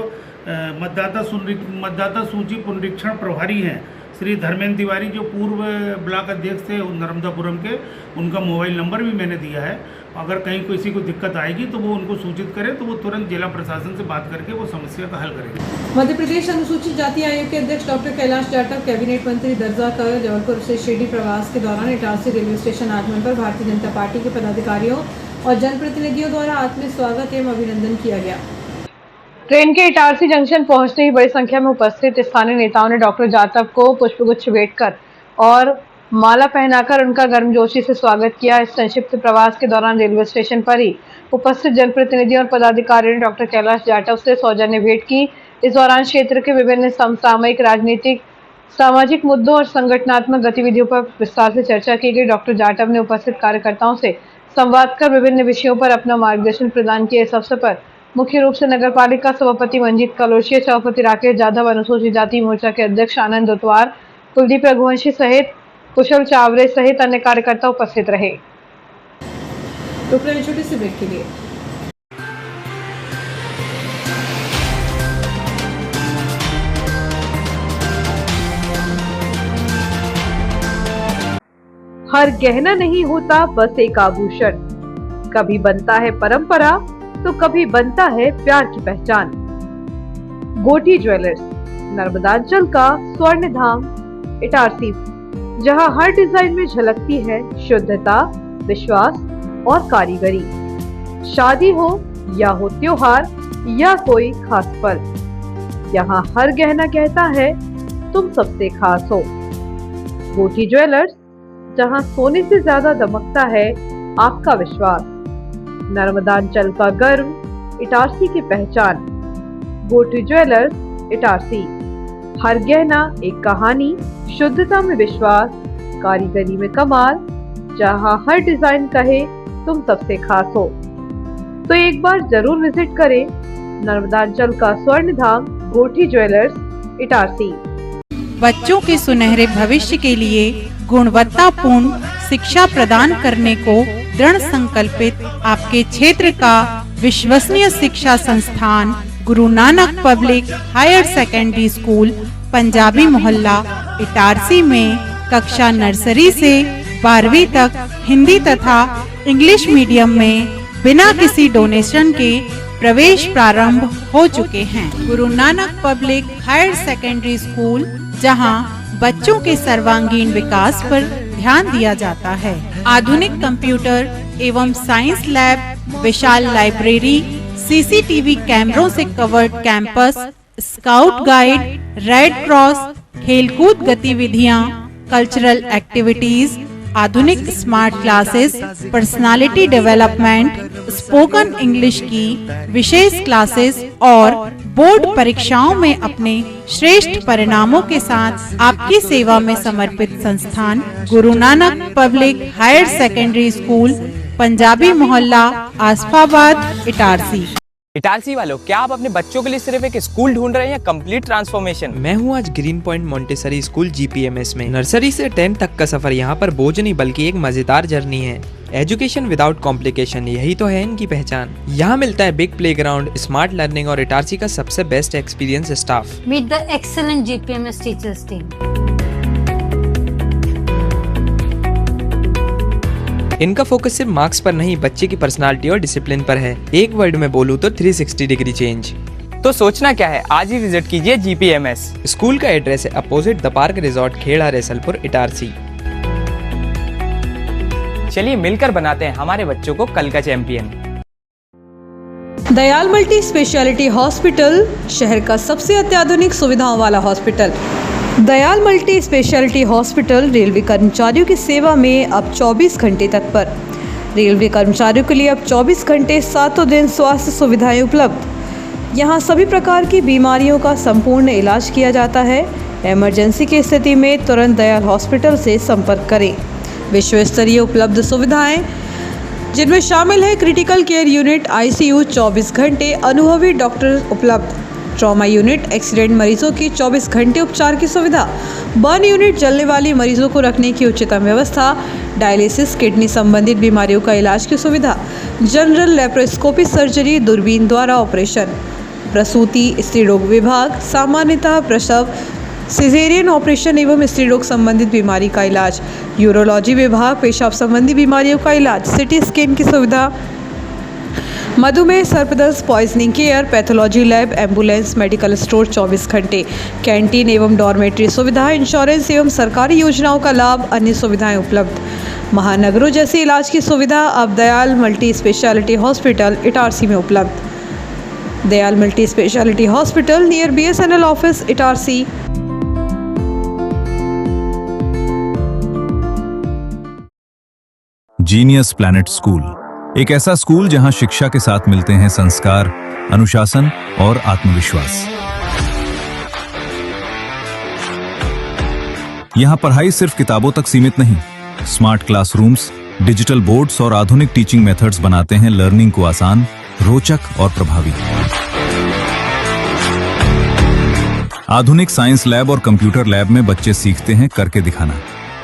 मतदाता सूची पुनरीक्षण प्रभारी हैं श्री धर्मेंद्र तिवारी, जो पूर्व ब्लॉक अध्यक्ष थे नर्मदापुरम के, उनका मोबाइल नंबर भी मैंने दिया है। अगर कहीं किसी को दिक्कत आएगी तो वो उनको सूचित करें, तो वो तुरंत जिला प्रशासन से बात करके वो समस्या का हल करेंगे। मध्य प्रदेश अनुसूचित जाति आयोग के अध्यक्ष डॉक्टर कैलाश जाटव कैबिनेट मंत्री दर्जा कर जबलपुर से शिरडी प्रवास के दौरान इटारसी रेलवे स्टेशन आगमन पर भारतीय जनता पार्टी के पदाधिकारियों और जनप्रतिनिधियों द्वारा आत्मीय स्वागत एवं अभिनंदन किया गया। ट्रेन के इटारसी जंक्शन पहुंचते ही बड़ी संख्या में उपस्थित स्थानीय नेताओं ने डॉक्टर जाटव को पुष्पगुच्छ भेंट कर और माला पहनाकर उनका गर्मजोशी से स्वागत किया। इस संक्षिप्त प्रवास के दौरान रेलवे स्टेशन पर ही उपस्थित जनप्रतिनिधियों और पदाधिकारियों ने डॉक्टर कैलाश जाटव से सौजन्य भेंट की। इस दौरान क्षेत्र के विभिन्न समसामयिक, राजनीतिक, सामाजिक मुद्दों और संगठनात्मक गतिविधियों पर विस्तार से चर्चा की गई। डॉक्टर जाटव ने उपस्थित कार्यकर्ताओं से संवाद कर विभिन्न विषयों पर अपना मार्गदर्शन प्रदान किया। इस अवसर पर मुख्य रूप से नगर पालिका सभापति मंजीत कलोशिया, सभापति राकेश जाधव, अनुसूचित जाति मोर्चा के अध्यक्ष आनंद उतवार, कुलदीप रघुवंशी सहित कुशल चावरे सहित अन्य कार्यकर्ता उपस्थित रहे। छोटे से ब्रेक के लिए हर गहना नहीं होता बस एक आभूषण, कभी बनता है परंपरा तो कभी बनता है प्यार की पहचान। गोटी ज्वेलर्स, नर्मदांचल का स्वर्ण धाम इटारसी, जहां हर डिजाइन में झलकती है शुद्धता, विश्वास और कारीगरी। शादी हो या हो त्योहार या कोई खास पल, यहाँ हर गहना कहता है तुम सबसे खास हो। गोटी ज्वेलर्स, जहां सोने से ज्यादा दमकता है आपका विश्वास। नर्मदांचल का गर्व, इटारसी की पहचान। गोटी ज्वेलर्स इटारसी, हर गहना एक कहानी, शुद्धता में विश्वास, कारीगरी में कमाल, जहां हर डिजाइन कहे तुम सबसे खास हो। तो एक बार जरूर विजिट करें नर्मदांचल का स्वर्ण धाम गोटी ज्वेलर्स इटारसी। बच्चों के सुनहरे भविष्य के लिए गुणवत्तापूर्ण शिक्षा प्रदान करने को दृढ़ संकल्पित आपके क्षेत्र का विश्वसनीय शिक्षा संस्थान Guru Nanak public higher secondary school Punjabi Mohalla Itarsi में कक्षा नर्सरी से 12वीं तक हिंदी तथा इंग्लिश मीडियम में बिना किसी डोनेशन के प्रवेश प्रारंभ हो चुके हैं। Guru Nanak public higher secondary school, जहां बच्चों के सर्वांगीण विकास पर ध्यान दिया जाता है। आधुनिक कंप्यूटर एवं साइंस लैब, विशाल लाइब्रेरी, CCTV कैमरों से covered campus, scout guide, red cross, खेलकूद गतिविधियां, कल्चरल एक्टिविटीज, आधुनिक smart classes, personality development, spoken English की विशेष क्लासेस और बोर्ड परीक्षाओं में अपने श्रेष्ठ परिणामों के साथ आपकी सेवा में समर्पित संस्थान Guru Nanak public higher secondary school Punjabi Mohalla Asafabad Itarsi. Itarsi वालों, क्या आप अपने बच्चों के लिए सिर्फ एक स्कूल ढूंढ रहे हैं या कंप्लीट ट्रांसफॉर्मेशन? मैं हूं आज green point Montessori school GPMS में। नर्सरी से 10 तक का सफर यहाँ पर बोझ नहीं बल्कि एक मजेदार जर्नी है। एजुकेशन विदाउट कॉम्प्लिकेशन, यही तो है इनकी पहचान। यहाँ मिलता है बिग प्लेग्राउंड, स्मार्ट लर्निंग और इटारसी का सबसे best experience staff. Meet the excellent GPMS teachers team. इनका फोकस सिर्फ मार्क्स पर नहीं, बच्चे की पर्सनालिटी और डिसिप्लिन पर है। एक वर्ड में बोलूं तो 360 डिग्री चेंज। तो सोचना क्या है, आज ही विजिट कीजिए GPMS। स्कूल का एड्रेस है opposite the park resort, Kheda, Raisalpur, Itarsi. चलिए मिलकर बनाते हैं हमारे बच्चों को कल का champion. Dayal multi speciality hospital, शहर का सबसे अत्याधुनिक सुविधाओं वाला hospital. Dayal multi speciality hospital railway कर्मचारियों की सेवा में अब 24 घंटे तत्पर। रेलवे कर्मचारियों के लिए अब 24 घंटे 7 दिन स्वास्थ्य सुविधाएं उपलब्ध। यहाँ सभी प्रकार की बीमारियों का संपूर्ण इलाज किया जाता है। इमरजेंसी की स्थिति में तुरंत दयाल हॉस्पिटल से संपर्क करें। विश्व स्तरीय उपलब्ध सुविधाएं जिनमें शामिल है क्रिटिकल केयर यूनिट, ICU 24 घंटे, अनुभवी डॉक्टर उपलब्ध, ट्रॉमा यूनिट, एक्सीडेंट मरीजों की 24 घंटे उपचार की सुविधा, बर्न यूनिट, जलने वाली मरीजों को रखने की उच्चतम व्यवस्था, डायलिसिस, किडनी संबंधित बीमारियों का इलाज की सुविधा, जनरल लेप्रोस्कोपी सर्जरी, दूरबीन द्वारा ऑपरेशन, प्रसूति, स्त्री रोग विभाग, सामान्यतः प्रसव, सिजेरियन ऑपरेशन एवं स्त्री रोग संबंधित बीमारी का इलाज, यूरोलॉजी विभाग, पेशाब संबंधी बीमारियों का इलाज, सिटी स्कैन की सुविधा, मधुमेह, सर्पदंश, poisoning care, pathology lab, ambulance, medical store 24 घंटे, कैंटीन एवं डॉर्मेट्री सुविधा, इंश्योरेंस एवं सरकारी योजनाओं का लाभ, अन्य सुविधाएं उपलब्ध। महानगरों जैसे इलाज की सुविधा अब Dayal multi speciality hospital Itarsi में उपलब्ध। Dayal multi speciality hospital near BSNL office, Itarsi. Genius planet school, एक ऐसा स्कूल जहां शिक्षा के साथ मिलते हैं संस्कार, अनुशासन और आत्मविश्वास। यहां पढ़ाई सिर्फ किताबों तक सीमित नहीं, स्मार्ट क्लासरूम्स, डिजिटल बोर्ड्स और आधुनिक टीचिंग मेथड्स बनाते हैं लर्निंग को आसान, रोचक और प्रभावी। आधुनिक साइंस लैब और कंप्यूटर लैब में बच्चे सीखते हैं करके दिखाना,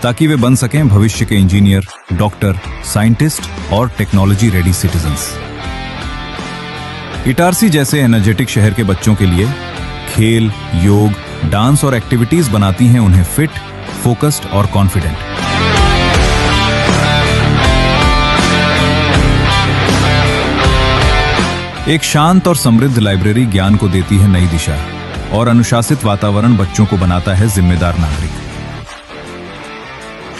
ताकि वे बन सकें भविष्य के इंजीनियर, डॉक्टर, साइंटिस्ट और टेक्नोलॉजी रेडी सिटीजन्स। इटारसी जैसे एनर्जेटिक शहर के बच्चों के लिए खेल, योग, डांस और एक्टिविटीज बनाती हैं उन्हें फिट, फोकस्ड और कॉन्फिडेंट। एक शांत और समृद्ध लाइब्रेरी ज्ञान को देती है नई दिशा, और अनुशासित वातावरण बच्चों को बनाता है जिम्मेदार नागरिक।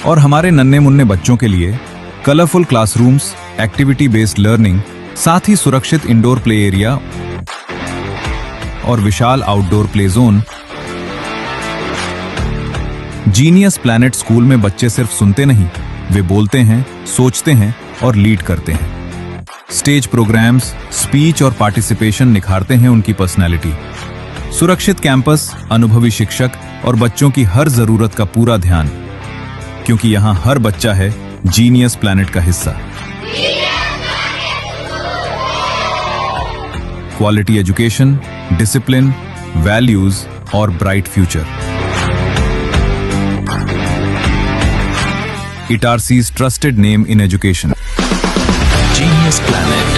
और हमारे नन्हे मुन्ने बच्चों के लिए colourful classrooms, activity based learning, साथ ही सुरक्षित इंडोर प्ले एरिया और विशाल outdoor play zone. Genius planet school में बच्चे सिर्फ सुनते नहीं, वे बोलते हैं, सोचते हैं और लीड करते हैं। स्टेज प्रोग्राम्स, स्पीच और पार्टिसिपेशन निखारते हैं उनकी पर्सनैलिटी। सुरक्षित कैंपस, अनुभवी शिक्षक और बच्चों की हर जरूरत का पूरा ध्यान, क्योंकि यहां हर बच्चा है जीनियस प्लैनेट का हिस्सा। क्वालिटी एजुकेशन, डिसिप्लिन, वैल्यूज और bright future. Itarsi's trusted name in education. Genius Planet,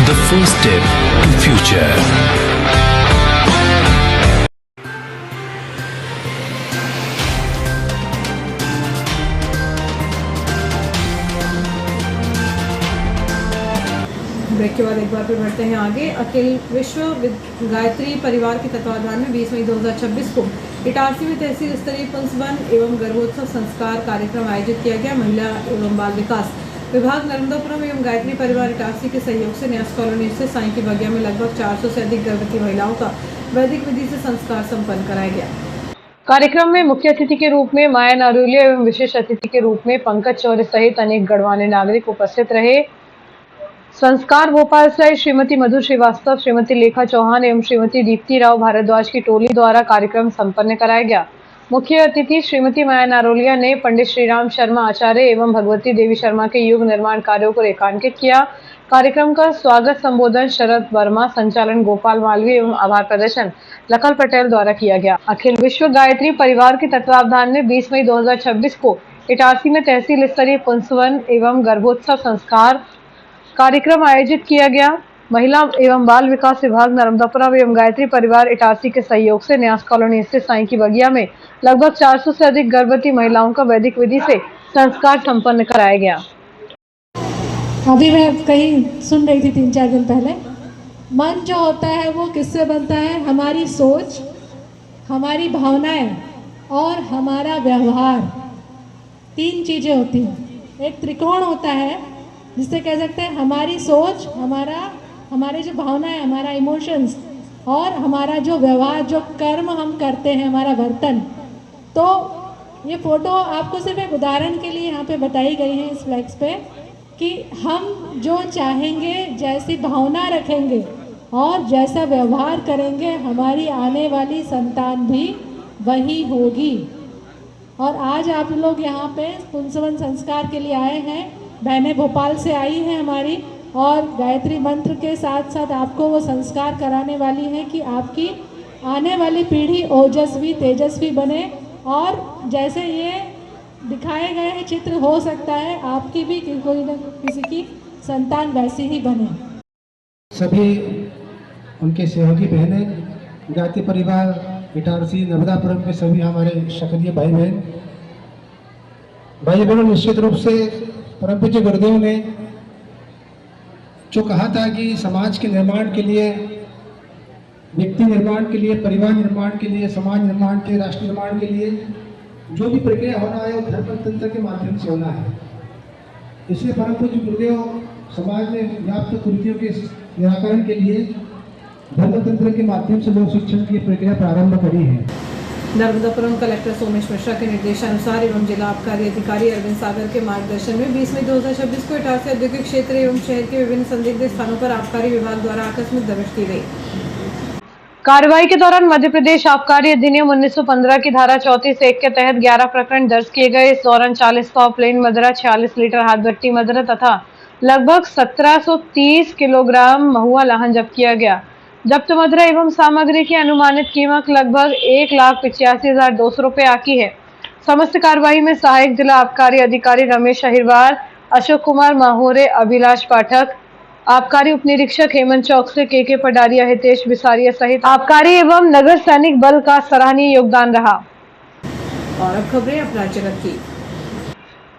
the first step to future. Break के बाद एक बार फिर बढ़ते हैं आगे। अखिल विश्व गायत्री परिवार के तत्वाधान में 20 मई 2026 को इटारसी में तहसील स्तरीय पुंसवन एवं गर्भोत्सव संस्कार कार्यक्रम आयोजित किया गया। महिला एवं बाल विकास विभाग नर्मदापुरम एवं गायत्री परिवार इटारसी के सहयोग से न्यास कॉलोनी से साई की बगिया में लगभग 400 से अधिक गर्भवती महिलाओं का वैदिक विधि से संस्कार संपन्न कराया गया। कार्यक्रम में मुख्य अतिथि के रूप में माया नारुलिया एवं विशेष अतिथि के रूप में पंकज चौरे सहित अनेक गणमान्य नागरिक उपस्थित रहे। संस्कार भोपाल से श्रीमती मधु श्रीवास्तव, श्रीमती लेखा चौहान एवं श्रीमती दीप्ति राव भारद्वाज की टोली द्वारा कार्यक्रम संपन्न कराया गया। मुख्य अतिथि श्रीमती माया नारोलिया ने पंडित श्रीराम शर्मा आचार्य एवं भगवती देवी शर्मा के युग निर्माण कार्यों को रेखांकित किया। कार्यक्रम का स्वागत संबोधन शरद वर्मा, संचालन गोपाल मालवीय एवं आभार प्रदर्शन लखन पटेल द्वारा किया गया। अखिल विश्व गायत्री परिवार के तत्वावधान में 20 मई 2026 को इटारसी में तहसील स्तरीय पुंसवन एवं गर्भोत्सव संस्कार कार्यक्रम आयोजित किया गया। महिला एवं बाल विकास विभाग नर्मदापुरम एवं गायत्री परिवार इटारसी के सहयोग से न्यास कॉलोनी स्थित साई की बगिया में लगभग 400 से अधिक गर्भवती महिलाओं का वैदिक विधि से संस्कार संपन्न कराया गया। अभी मैं कहीं सुन रही थी 3-4 दिन पहले, मन जो होता है वो किससे बनता है? हमारी सोच, हमारी भावनाएं और हमारा व्यवहार, 3 चीजें होती हैं। एक त्रिकोण होता है जिससे कह सकते हैं हमारी सोच, हमारे जो भावनाएं, हमारा इमोशंस और हमारा जो व्यवहार, जो कर्म हम करते हैं, हमारा वर्तन। तो ये फ़ोटो आपको सिर्फ एक उदाहरण के लिए यहाँ पे बताई गई है इस फ्लैक्स पे, कि हम जो चाहेंगे, जैसी भावना रखेंगे और जैसा व्यवहार करेंगे, हमारी आने वाली संतान भी वही होगी। और आज आप लोग यहाँ पे पुंसवन संस्कार के लिए आए हैं। बहनें भोपाल से आई हैं हमारी, और गायत्री मंत्र के साथ साथ आपको वो संस्कार कराने वाली हैं कि आपकी आने वाली पीढ़ी ओजस्वी, तेजस्वी बने। और जैसे ये दिखाए गए हैं चित्र, हो सकता है आपकी भी कोई न किसी की संतान वैसी ही बने। सभी उनके सहयोगी बहनें, गायत्री परिवार, इटारसी, नर्मदापुरम के सभी हमारे क्षत्रिय भाई बहनों, निश्चित रूप से परम पूज्य गुरुदेव ने जो कहा था कि समाज के निर्माण के लिए, व्यक्ति निर्माण के लिए, परिवार निर्माण के लिए, समाज निर्माण के, राष्ट्र निर्माण के लिए जो भी प्रक्रिया होना है वो धर्मतंत्र के माध्यम से होना है। इसलिए परम पूज्य गुरुदेव समाज में व्याप्त कुरीतियों के निराकरण के लिए धर्मतंत्र के माध्यम से लोक शिक्षण की प्रक्रिया प्रारंभ करी है। नर्मदापुरम कलेक्टर सोमेश मिश्रा के निर्देशानुसार एवं जिला आबकारी अधिकारी अरविंद सागर के मार्गदर्शन में 20 मई 2026 को इटारसी औद्योगिक क्षेत्र एवं शहर के विभिन्न संदिग्ध स्थानों पर आबकारी विभाग द्वारा आकस्मिक दबिश दी गई। कार्रवाई के दौरान मध्य प्रदेश आबकारी अधिनियम 1915 की धारा 34(1) के तहत 11 प्रकरण दर्ज किए गए। इस दौरान 40 पाव प्लेन मदिरा, 46 लीटर हाथ भट्टी मदिरा तथा लगभग 1730 किलोग्राम महुआ लाहन जब्त किया गया। जब्त मदिरा एवं सामग्री की अनुमानित कीमत लगभग 1,85,200 रुपये आकी है। समस्त कार्रवाई में सहायक जिला आबकारी अधिकारी रमेश अहिरवार, अशोक कुमार माहोरे, अभिलाष पाठक, आबकारी उप निरीक्षक हेमंत चौक से के पडारिया, हितेश बिसारिया सहित आबकारी एवं नगर सैनिक बल का सराहनीय योगदान रहा। और अब खबरें अपराध जगत की।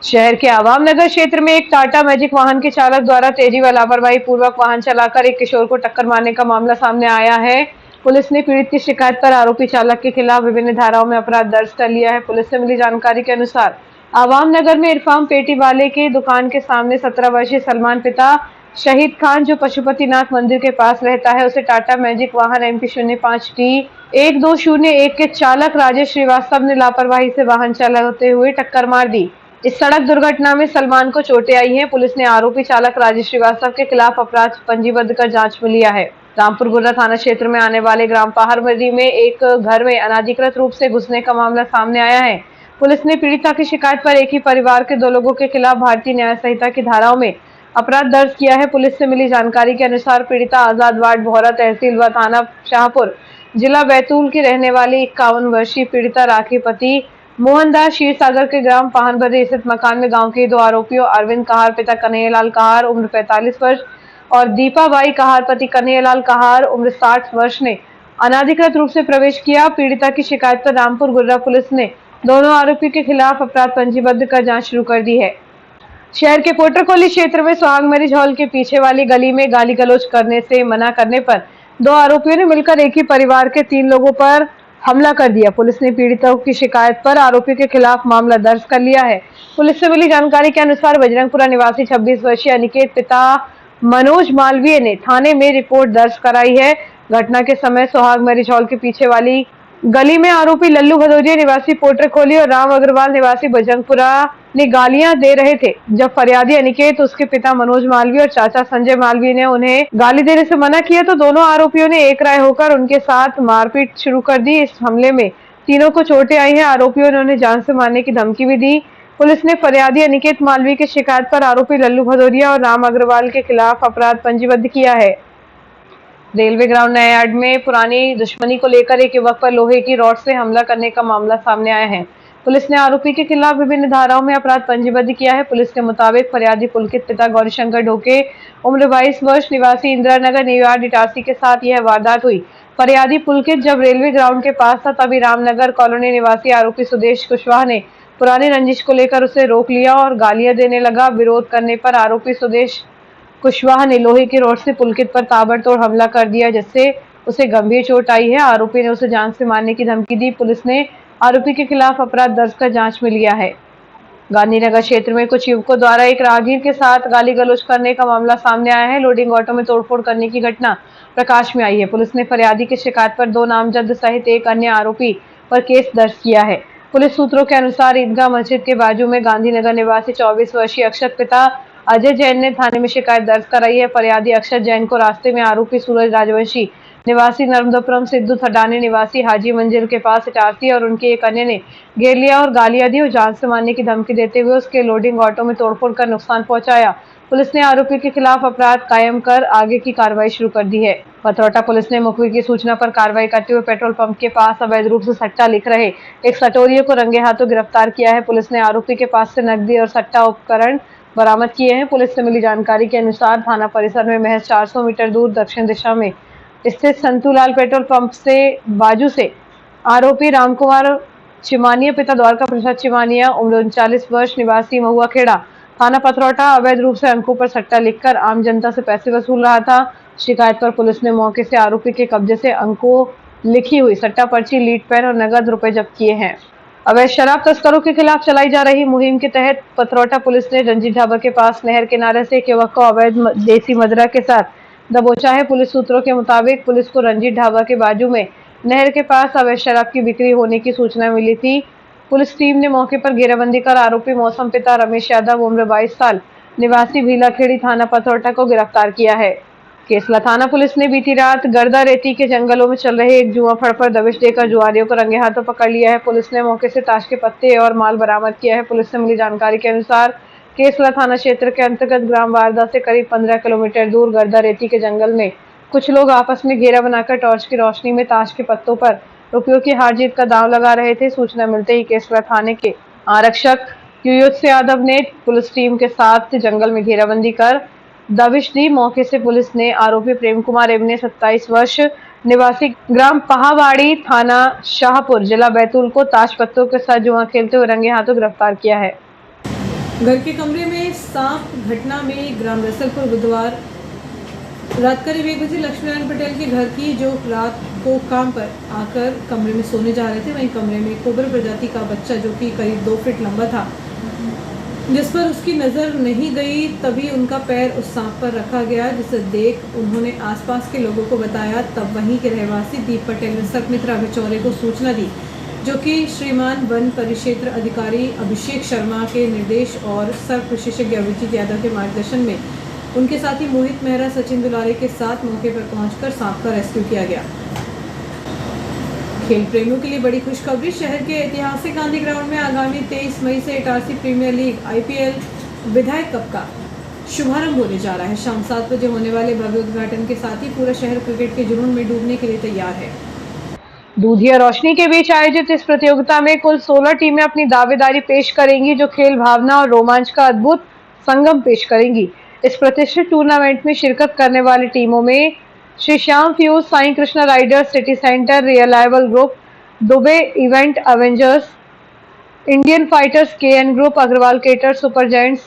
शहर के आवाम नगर क्षेत्र में एक टाटा मैजिक वाहन के चालक द्वारा तेजी व लापरवाही पूर्वक वाहन चलाकर एक किशोर को टक्कर मारने का मामला सामने आया है। पुलिस ने पीड़ित की शिकायत पर आरोपी चालक के खिलाफ विभिन्न धाराओं में अपराध दर्ज कर लिया है। पुलिस से मिली जानकारी के अनुसार आवाम नगर में इरफान पेटी वाले के दुकान के सामने 17 वर्षीय सलमान पिता शहीद खान, जो पशुपतिनाथ मंदिर के पास रहता है, उसे टाटा मैजिक वाहन MP05D1201 के चालक राजेश श्रीवास्तव ने लापरवाही से वाहन चलाते हुए टक्कर मार दी। इस सड़क दुर्घटना में सलमान को चोटें आई हैं। पुलिस ने आरोपी चालक राजेश श्रीवास्तव के खिलाफ अपराध पंजीबद्ध कर जांच में लिया है। रामपुर गुर्रा थाना क्षेत्र में आने वाले ग्राम पहाड़मरी में एक घर में अनाधिकृत रूप से घुसने का मामला सामने आया है। पुलिस ने पीड़िता की शिकायत पर एक ही परिवार के 2 लोगों के खिलाफ भारतीय न्याय संहिता की धाराओं में अपराध दर्ज किया है। पुलिस से मिली जानकारी के अनुसार पीड़िता आजाद वार्ड भौरा तहसील व थाना शाहपुर जिला बैतूल की रहने वाली 51 वर्षीय पीड़िता राखी पति मोहनदास क्षीरसागर के ग्राम पहाड़मरी स्थित मकान में गांव के 2 आरोपियों अरविंद कहार पिता कन्हैयालाल कहार उम्र 45 वर्ष और दीपाबाई कहार पति कन्हैयालाल कहार उम्र 60 वर्ष ने अनाधिकृत रूप से प्रवेश किया। पीड़िता की शिकायत पर रामपुर गुर्रा पुलिस ने दोनों आरोपियों के खिलाफ अपराध पंजीबद्ध कर जांच शुरू कर दी है। शहर के पोटरकोली क्षेत्र में सुहाग मैरिज हॉल के पीछे वाली गली में गाली गलौज करने से मना करने पर 2 आरोपियों ने मिलकर एक ही परिवार के 3 लोगों पर हमला कर दिया। पुलिस ने पीड़ितों की शिकायत पर आरोपियों के खिलाफ मामला दर्ज कर लिया है। पुलिस से मिली जानकारी के अनुसार बजरंगपुरा निवासी 26 वर्षीय अनिकेत पिता मनोज मालवीय ने थाने में रिपोर्ट दर्ज कराई है। घटना के समय सुहाग मैरिज हॉल के पीछे वाली गली में आरोपी लल्लू भदौजिया निवासी पोटरकोली और राम अग्रवाल निवासी बजरंगपुरा ने गालियां दे रहे थे। जब फरियादी अनिकेत, उसके पिता मनोज मालवीय और चाचा संजय मालवीय ने उन्हें गाली देने से मना किया तो दोनों आरोपियों ने एक राय होकर उनके साथ मारपीट शुरू कर दी। इस हमले में तीनों को चोटें आई हैं। आरोपियों ने उन्हें जान से मारने की धमकी भी दी। पुलिस ने फरियादी अनिकेत मालवीय की शिकायत पर आरोपी लल्लू भदौरिया और राम अग्रवाल के खिलाफ अपराध पंजीबद्ध किया है। रेलवे ग्राउंड नया यार्ड में पुरानी दुश्मनी को लेकर एक युवक पर लोहे की रॉड से हमला करने का मामला सामने आया है। पुलिस ने आरोपी के खिलाफ विभिन्न धाराओं में अपराध पंजीबद्ध किया है। पुलिस के मुताबिक फरियादी पुलकित पिता गौरीशंकर ढोके उम्र 22 वर्ष निवासी इंदिरा नगर न्यू यार्ड इटारसी के साथ यह वारदात हुई। फरियादी पुलकित जब रेलवे ग्राउंड के पास था तभी रामनगर कॉलोनी निवासी आरोपी सुदेश कुशवाहा ने पुरानी रंजिश को लेकर उसे रोक लिया और गालियां देने लगा। विरोध करने पर आरोपी सुदेश कुशवाहा ने लोहे की रॉड से पुलकित पर ताबड़तोड़ हमला कर दिया, जिससे उसे गंभीर चोट आई है। आरोपी ने उसे जान से मारने की धमकी दी। पुलिस ने आरोपी के खिलाफ अपराध दर्ज कर जांच में लिया है। गांधीनगर क्षेत्र में कुछ युवकों द्वारा एक राहगीर के साथ गाली गलौज करने का मामला सामने आया है। लोडिंग ऑटो में तोड़फोड़ करने की घटना प्रकाश में आई है। पुलिस ने फरियादी की शिकायत पर 2 नामजद सहित एक अन्य आरोपी पर केस दर्ज किया है। पुलिस सूत्रों के अनुसार ईदगाह मस्जिद के बाजू में गांधीनगर निवासी 24 वर्षीय अक्षत पिता अजय जैन ने थाने में शिकायत दर्ज कराई है। फरियादी अक्षत जैन को रास्ते में आरोपी सूरज राजवंशी निवासी नर्मदापुरम, सिद्धू थडानी निवासी हाजी मंजिल के पास इटारसी और उनके एक अन्य ने घेर लिया और गालियां दी और जान से मारने की धमकी देते हुए उसके लोडिंग ऑटो में तोड़फोड़ कर नुकसान पहुंचाया। पुलिस ने आरोपी के खिलाफ अपराध कायम कर आगे की कार्रवाई शुरू कर दी है। पथरौटा पुलिस ने मुखबिर की सूचना पर कार्रवाई करते हुए पेट्रोल पंप के पास अवैध रूप से सट्टा लिख रहे एक सटोरिये को रंगे हाथों गिरफ्तार किया है। पुलिस ने आरोपी के पास से नकदी और सट्टा उपकरण बरामद किए हैं। पुलिस से मिली जानकारी के अनुसार थाना परिसर में महज 400 मीटर दूर दक्षिण दिशा में स्थित संतूलाल पेट्रोल पंप से बाजू से आरोपी रामकुमार चिमानिया पिता द्वारका प्रसाद चिमानिया उम्र 39 वर्ष निवासी महुआ खेड़ा थाना पथरौटा अवैध रूप से अंकों पर सट्टा लिखकर आम जनता से पैसे वसूल रहा था। शिकायत पर पुलिस ने मौके से आरोपी के कब्जे से अंकों लिखी हुई सट्टा पर्ची, लीड पेन और नगद रुपए जब्त किए हैं। अवैध शराब तस्करों के खिलाफ चलाई जा रही मुहिम के तहत पथरौटा पुलिस ने रंजीत ढाबा के पास नहर किनारे से एक युवक को अवैध देसी मदिरा के साथ दबोचा है। पुलिस सूत्रों के मुताबिक पुलिस को रंजीत ढाबा के बाजू में नहर के पास अवैध शराब की बिक्री होने की सूचना मिली थी। पुलिस टीम ने मौके पर घेराबंदी कर आरोपी मौसम पिता रमेश यादव उम्र 22 साल निवासी भीलाखेड़ी थाना पथरौटा को गिरफ्तार किया है। केसला थाना पुलिस ने बीती रात गर्दा रेती के जंगलों में चल रहे एक जुआ फड़ पर दबिश देकर जुआरियों को रंगे हाथों पकड़ लिया है। पुलिस ने मौके से ताश के पत्ते और माल बरामद किया है। पुलिस से मिली जानकारी के अनुसार केसला थाना क्षेत्र के अंतर्गत ग्राम वारदा से करीब 15 किलोमीटर दूर गर्दा रेती के जंगल में कुछ लोग आपस में घेरा बनाकर टॉर्च की रोशनी में ताश के पत्तों पर रुपयों की हार जीत का दांव लगा रहे थे। सूचना मिलते ही केसला थाने के आरक्षक युयुत्स यादव ने पुलिस टीम के साथ जंगल में घेराबंदी कर दबिश दी। मौके से पुलिस ने आरोपी प्रेम कुमार एवने 27 वर्ष निवासी ग्राम पहावाड़ी थाना शाहपुर जिला बैतूल को ताश पत्तों के साथ जुआ खेलते हुए रंगे हाथों गिरफ्तार किया है। घर के कमरे में सांप घटना में ग्राम रसलपुर बुधवार रात करीब 1 बजे लक्ष्मीनारायण पटेल के घर की, जो रात को काम पर आकर कमरे में सोने जा रहे थे। वहीं कमरे में कोबरा प्रजाति का बच्चा जो कि करीब 2 फीट लंबा था, जिस पर उसकी नज़र नहीं गई, तभी उनका पैर उस सांप पर रखा गया, जिसे देख उन्होंने आसपास के लोगों को बताया। तब वहीं के रहवासी दीप पटेल ने सर्पमित्रा बिचौरे को सूचना दी, जो कि श्रीमान वन परिक्षेत्र अधिकारी अभिषेक शर्मा के निर्देश और सर्प विशेषज्ञ अभिजीत यादव के मार्गदर्शन में उनके साथी मोहित मेहरा, सचिन दुलारे के साथ मौके पर पहुंचकर सांप का रेस्क्यू किया गया। खेल प्रेमियों के लिए बड़ी खुशखबरी। शहर के ऐतिहासिक गांधी ग्राउंड में आगामी 23 मई से इटारसी प्रीमियर लीग IPL विधायक कप का शुभारंभ होने जा रहा है। शाम 7 बजे होने वाले भव्य उद्घाटन के साथ ही पूरा शहर क्रिकेट के जुनून में डूबने के लिए तैयार है। दूधी और रोशनी के बीच आयोजित इस प्रतियोगिता में कुल 16 टीमें अपनी दावेदारी पेश करेंगी, जो खेल भावना और रोमांच का अद्भुत संगम पेश करेंगी। इस प्रतिष्ठित टूर्नामेंट में शिरकत करने वाली टीमों में Shri Shyam fuse, Sai Krishna riders, city centre, reliable group, Dubey event avengers, Indian fighters, KN group, Agarwal caterers, super giants,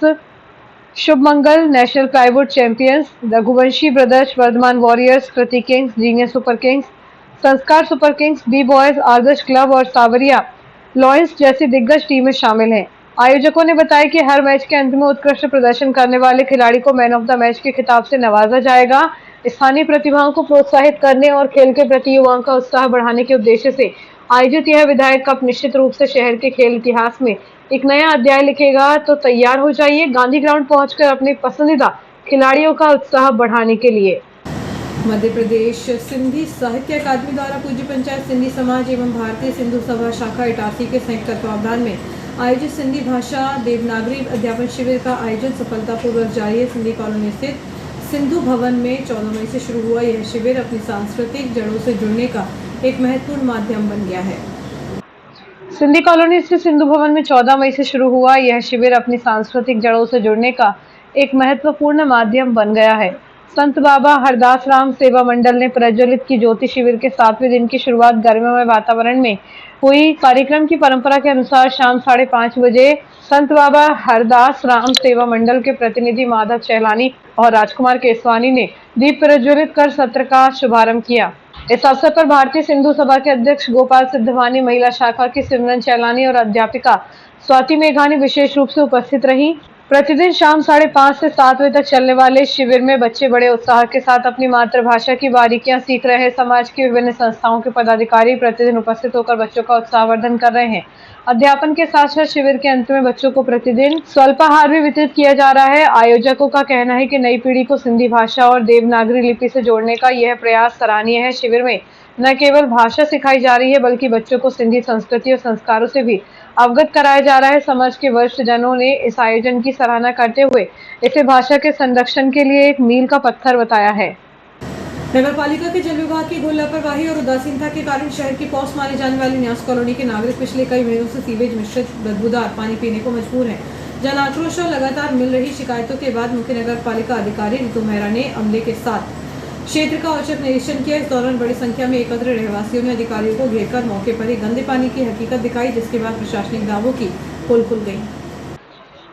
Shubh Mangal, national plywood champions, Raghuvanshi brothers, Vardhaman warriors, Kriti kings, genius super kings, Sanskar super kings, B boys, Adarsh club और सावरिया लॉयंस जैसी दिग्गज टीमें शामिल हैं। आयोजकों ने बताया कि हर मैच के अंत में उत्कृष्ट प्रदर्शन करने वाले खिलाड़ी को मैन ऑफ द मैच के खिताब से नवाजा जाएगा। स्थानीय प्रतिभाओं को प्रोत्साहित करने और खेल के प्रति युवाओं का उत्साह बढ़ाने के उद्देश्य से आयोजित यह विधायक कप निश्चित रूप से शहर के खेल इतिहास में एक नया अध्याय लिखेगा। तो तैयार हो जाइए गांधी ग्राउंड पहुंचकर अपने पसंदीदा खिलाड़ियों का उत्साह बढ़ाने के लिए। मध्य प्रदेश सिंधी साहित्य अकादमी द्वारा पूज्य पंचायत सिंधी समाज एवं भारतीय सिंधु सभा शाखा इटारसी के संयुक्त तत्वावधान में आयोजित सिंधी भाषा देवनागरी अध्यापन शिविर का आयोजन सफलतापूर्वक जारी है। सिंधी कॉलोनी स्थित सिंधु भवन में 14 मई से शुरू हुआ यह शिविर अपनी सांस्कृतिक जड़ों से जुड़ने का एक महत्वपूर्ण माध्यम बन गया है। सिंधी कॉलोनी स्थित सिंधु भवन में 14 मई से शुरू हुआ यह शिविर अपनी सांस्कृतिक जड़ों से जुड़ने का एक महत्वपूर्ण माध्यम बन गया है। संत बाबा हरदास राम सेवा मंडल ने प्रज्वलित की ज्योति शिविर के 7वें दिन की शुरुआत गर्ममय वातावरण में हुई। कार्यक्रम की परंपरा के अनुसार शाम 5:30 बजे संत बाबा हरदास राम सेवा मंडल के प्रतिनिधि माधव चहलानी और राजकुमार केसवानी ने दीप प्रज्वलित कर सत्र का शुभारंभ किया। इस अवसर पर भारतीय सिंधु सभा के अध्यक्ष गोपाल सिद्धवानी, महिला शाखा की सिमरन चैलानी और अध्यापिका स्वाति मेघानी विशेष रूप से उपस्थित रही। प्रतिदिन शाम 5:30 से 7 बजे तक चलने वाले शिविर में बच्चे बड़े उत्साह के साथ अपनी मातृभाषा की बारीकियां सीख रहे हैं। समाज की विभिन्न संस्थाओं के पदाधिकारी प्रतिदिन उपस्थित होकर बच्चों का उत्साहवर्धन कर रहे हैं। अध्यापन के साथ साथ शिविर के अंत में बच्चों को प्रतिदिन स्वल्पाहार भी वितरित किया जा रहा है। आयोजकों का कहना है कि नई पीढ़ी को सिंधी भाषा और देवनागरी लिपि से जोड़ने का यह प्रयास सराहनीय है। शिविर में न केवल भाषा सिखाई जा रही है बल्कि बच्चों को सिंधी संस्कृति और संस्कारों से भी अवगत कराया जा रहा है। समाज के वरिष्ठ जनों ने इस आयोजन की सराहना करते हुए इसे भाषा के संरक्षण के लिए एक मील का पत्थर बताया है। नगर पालिका के जल विभाग की घोर लापरवाही और उदासीनता के कारण शहर की पौस माने जाने वाली न्यास कॉलोनी के नागरिक पिछले कई महीनों से सीवेज मिश्रित बदबूदार पानी पीने को मजबूर हैं। जन आक्रोश और लगातार मिल रही शिकायतों के बाद मुख्य नगर पालिका अधिकारी रितु मेहरा ने अमले के साथ क्षेत्र का औचक निरीक्षण किया। इस दौरान बड़ी संख्या में एकत्र रहवासियों ने अधिकारियों को घेरकर मौके पर ही गंदे पानी की हकीकत दिखाई, जिसके बाद प्रशासनिक दावों की पोल खुल गई।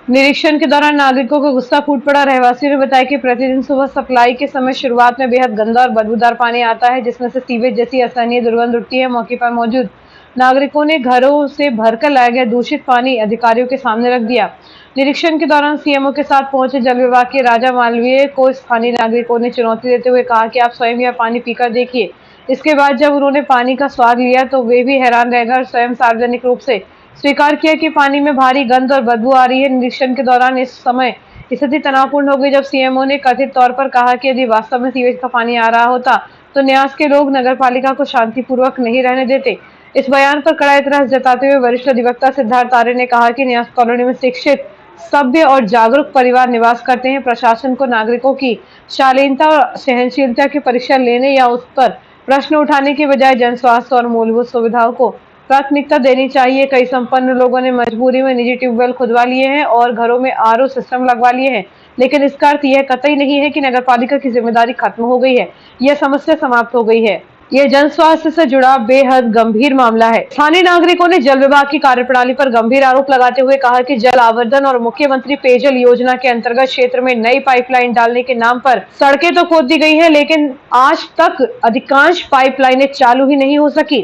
निरीक्षण के दौरान नागरिकों को गुस्सा फूट पड़ा। रहवासियों ने बताया कि प्रतिदिन सुबह सप्लाई के समय शुरुआत में बेहद गंदा और बदबूदार पानी आता है, जिसमें से सीवेज जैसी असहनीय दुर्गंध उठती है। मौके पर मौजूद नागरिकों ने घरों से भरकर लाया गया दूषित पानी अधिकारियों के सामने रख दिया। निरीक्षण के दौरान सीएमओ के साथ पहुंचे जल विभाग के राजा मालवीय को स्थानीय नागरिकों ने चुनौती देते हुए कहा कि आप स्वयं यह पानी पीकर देखिए। इसके बाद जब उन्होंने पानी का स्वाद लिया तो वे भी हैरान रह गए और स्वयं सार्वजनिक रूप से स्वीकार किया कि पानी में भारी गंध और बदबू आ रही है। निरीक्षण के दौरान इस समय स्थिति तनावपूर्ण हो गई जब सीएमओ ने कथित तौर पर कहा कि यदि वास्तव में सीवेज का पानी आ रहा होता तो न्यास के लोग नगर पालिका को शांतिपूर्वक नहीं रहने देते। इस बयान पर कड़ा एतराज जताते हुए वरिष्ठ अधिवक्ता सिद्धार्थ आर्य ने कहा कि न्यास कॉलोनी में शिक्षित, सभ्य और जागरूक परिवार निवास करते हैं। प्रशासन को नागरिकों की शालीनता और सहनशीलता की परीक्षा लेने या उस पर प्रश्न उठाने के बजाय जन स्वास्थ्य और मूलभूत सुविधाओं को प्राथमिकता देनी चाहिए। कई संपन्न लोगों ने मजबूरी में निजी ट्यूबवेल खुदवा लिए हैं और घरों में आरओ सिस्टम लगवा लिए हैं, लेकिन इसका अर्थ यह कतई नहीं है कि नगरपालिका की जिम्मेदारी खत्म हो गई है, यह समस्या समाप्त हो गई है। यह जन स्वास्थ्य से जुड़ा बेहद गंभीर मामला है। स्थानीय नागरिकों ने जल विभाग की कार्यप्रणाली पर गंभीर आरोप लगाते हुए कहा कि जल आवर्धन और मुख्यमंत्री पेयजल योजना के अंतर्गत क्षेत्र में नई पाइपलाइन डालने के नाम पर सड़कें तो खोद दी गई है, लेकिन आज तक अधिकांश पाइपलाइनें चालू ही नहीं हो सकी।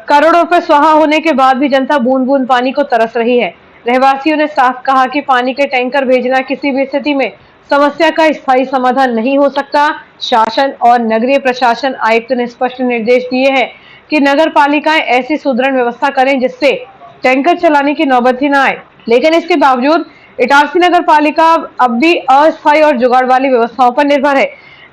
करोड़ों रुपए स्वाहा होने के बाद भी जनता बूंद बूंद पानी को तरस रही है। रहवासियों ने साफ कहा कि पानी के टैंकर भेजना किसी भी स्थिति में समस्या का स्थायी समाधान नहीं हो सकता। शासन और नगरीय प्रशासन आयुक्त ने स्पष्ट निर्देश दिए हैं कि नगर पालिकाएं ऐसी सुदृढ़ व्यवस्था करें जिससे टैंकर चलाने की नौबत ही न आए, लेकिन इसके बावजूद इटारसी नगर पालिका अब भी अस्थायी और जुगाड़ वाली व्यवस्थाओं पर निर्भर है।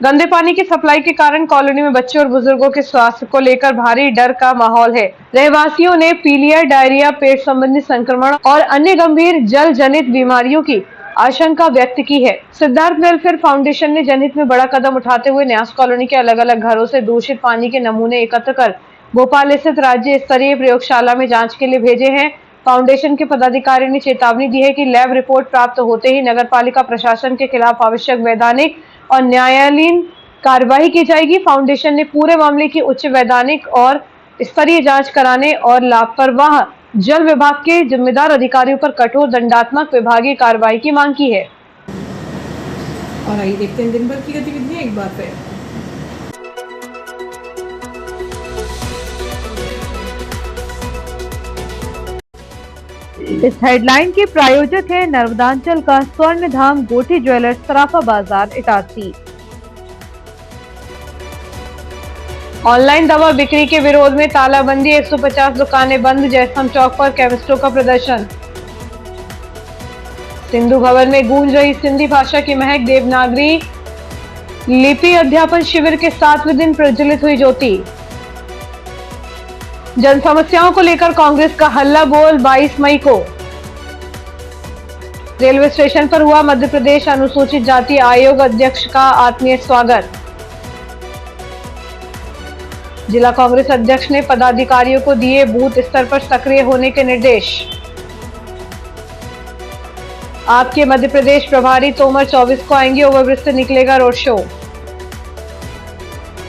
गंदे पानी की सप्लाई के कारण कॉलोनी में बच्चों और बुजुर्गों के स्वास्थ्य को लेकर भारी डर का माहौल है। रहवासियों ने पीलिया, डायरिया, पेट संबंधी संक्रमण और अन्य गंभीर जल जनित बीमारियों की आशंका व्यक्त की है। सिद्धार्थ वेलफेयर फाउंडेशन ने जनहित में बड़ा कदम उठाते हुए न्यास कॉलोनी के अलग अलग घरों से दूषित पानी के नमूने एकत्र कर भोपाल स्थित राज्य स्तरीय प्रयोगशाला में जांच के लिए भेजे हैं। फाउंडेशन के पदाधिकारी ने चेतावनी दी है कि लैब रिपोर्ट प्राप्त होते ही नगर पालिका प्रशासन के खिलाफ आवश्यक वैधानिक और न्यायालयीन कार्रवाई की जाएगी। फाउंडेशन ने पूरे मामले की उच्च वैधानिक और स्तरीय जांच कराने और लापरवाह जल विभाग के जिम्मेदार अधिकारियों पर कठोर दंडात्मक विभागीय कार्रवाई की मांग की है। और आइए देखते हैं दिन भर की गतिविधियां एक बार फिर। इस हेडलाइन के प्रायोजक है नर्मदांचल का स्वर्ण धाम गोठी ज्वेलर्स, सराफा बाजार, इटारसी। ऑनलाइन दवा बिक्री के विरोध में तालाबंदी, 150 दुकानें बंद, जयस्तंभ चौक पर केमिस्टों का प्रदर्शन। सिंधु भवन में गूंज रही सिंधी भाषा की महक, देवनागरी लिपि अध्यापन शिविर के 7वें दिन प्रज्वलित हुई ज्योति। जन समस्याओं को लेकर कांग्रेस का हल्ला बोल 22 मई को। रेलवे स्टेशन पर हुआ मध्य प्रदेश अनुसूचित जाति आयोग अध्यक्ष का आत्मीय स्वागत। जिला कांग्रेस अध्यक्ष ने पदाधिकारियों को दिए बूथ स्तर पर सक्रिय होने के निर्देश। आपके मध्य प्रदेश प्रभारी तोमर 24 को आएंगे, ओवरब्रिज से निकलेगा रोड शो।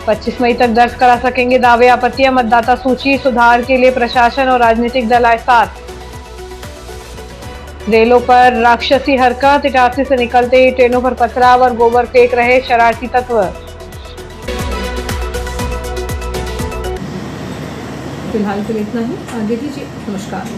25 मई तक दर्ज करा सकेंगे दावे आपत्तियां, मतदाता सूची सुधार के लिए प्रशासन और राजनीतिक दल आए साथ। रेलों पर राक्षसी हरकत, इटारसी से निकलते ही ट्रेनों पर पथराव और गोबर फेंक रहे शरारती तत्व। फिलहाल के लिए इतना ही। आगे दीजिए, नमस्कार।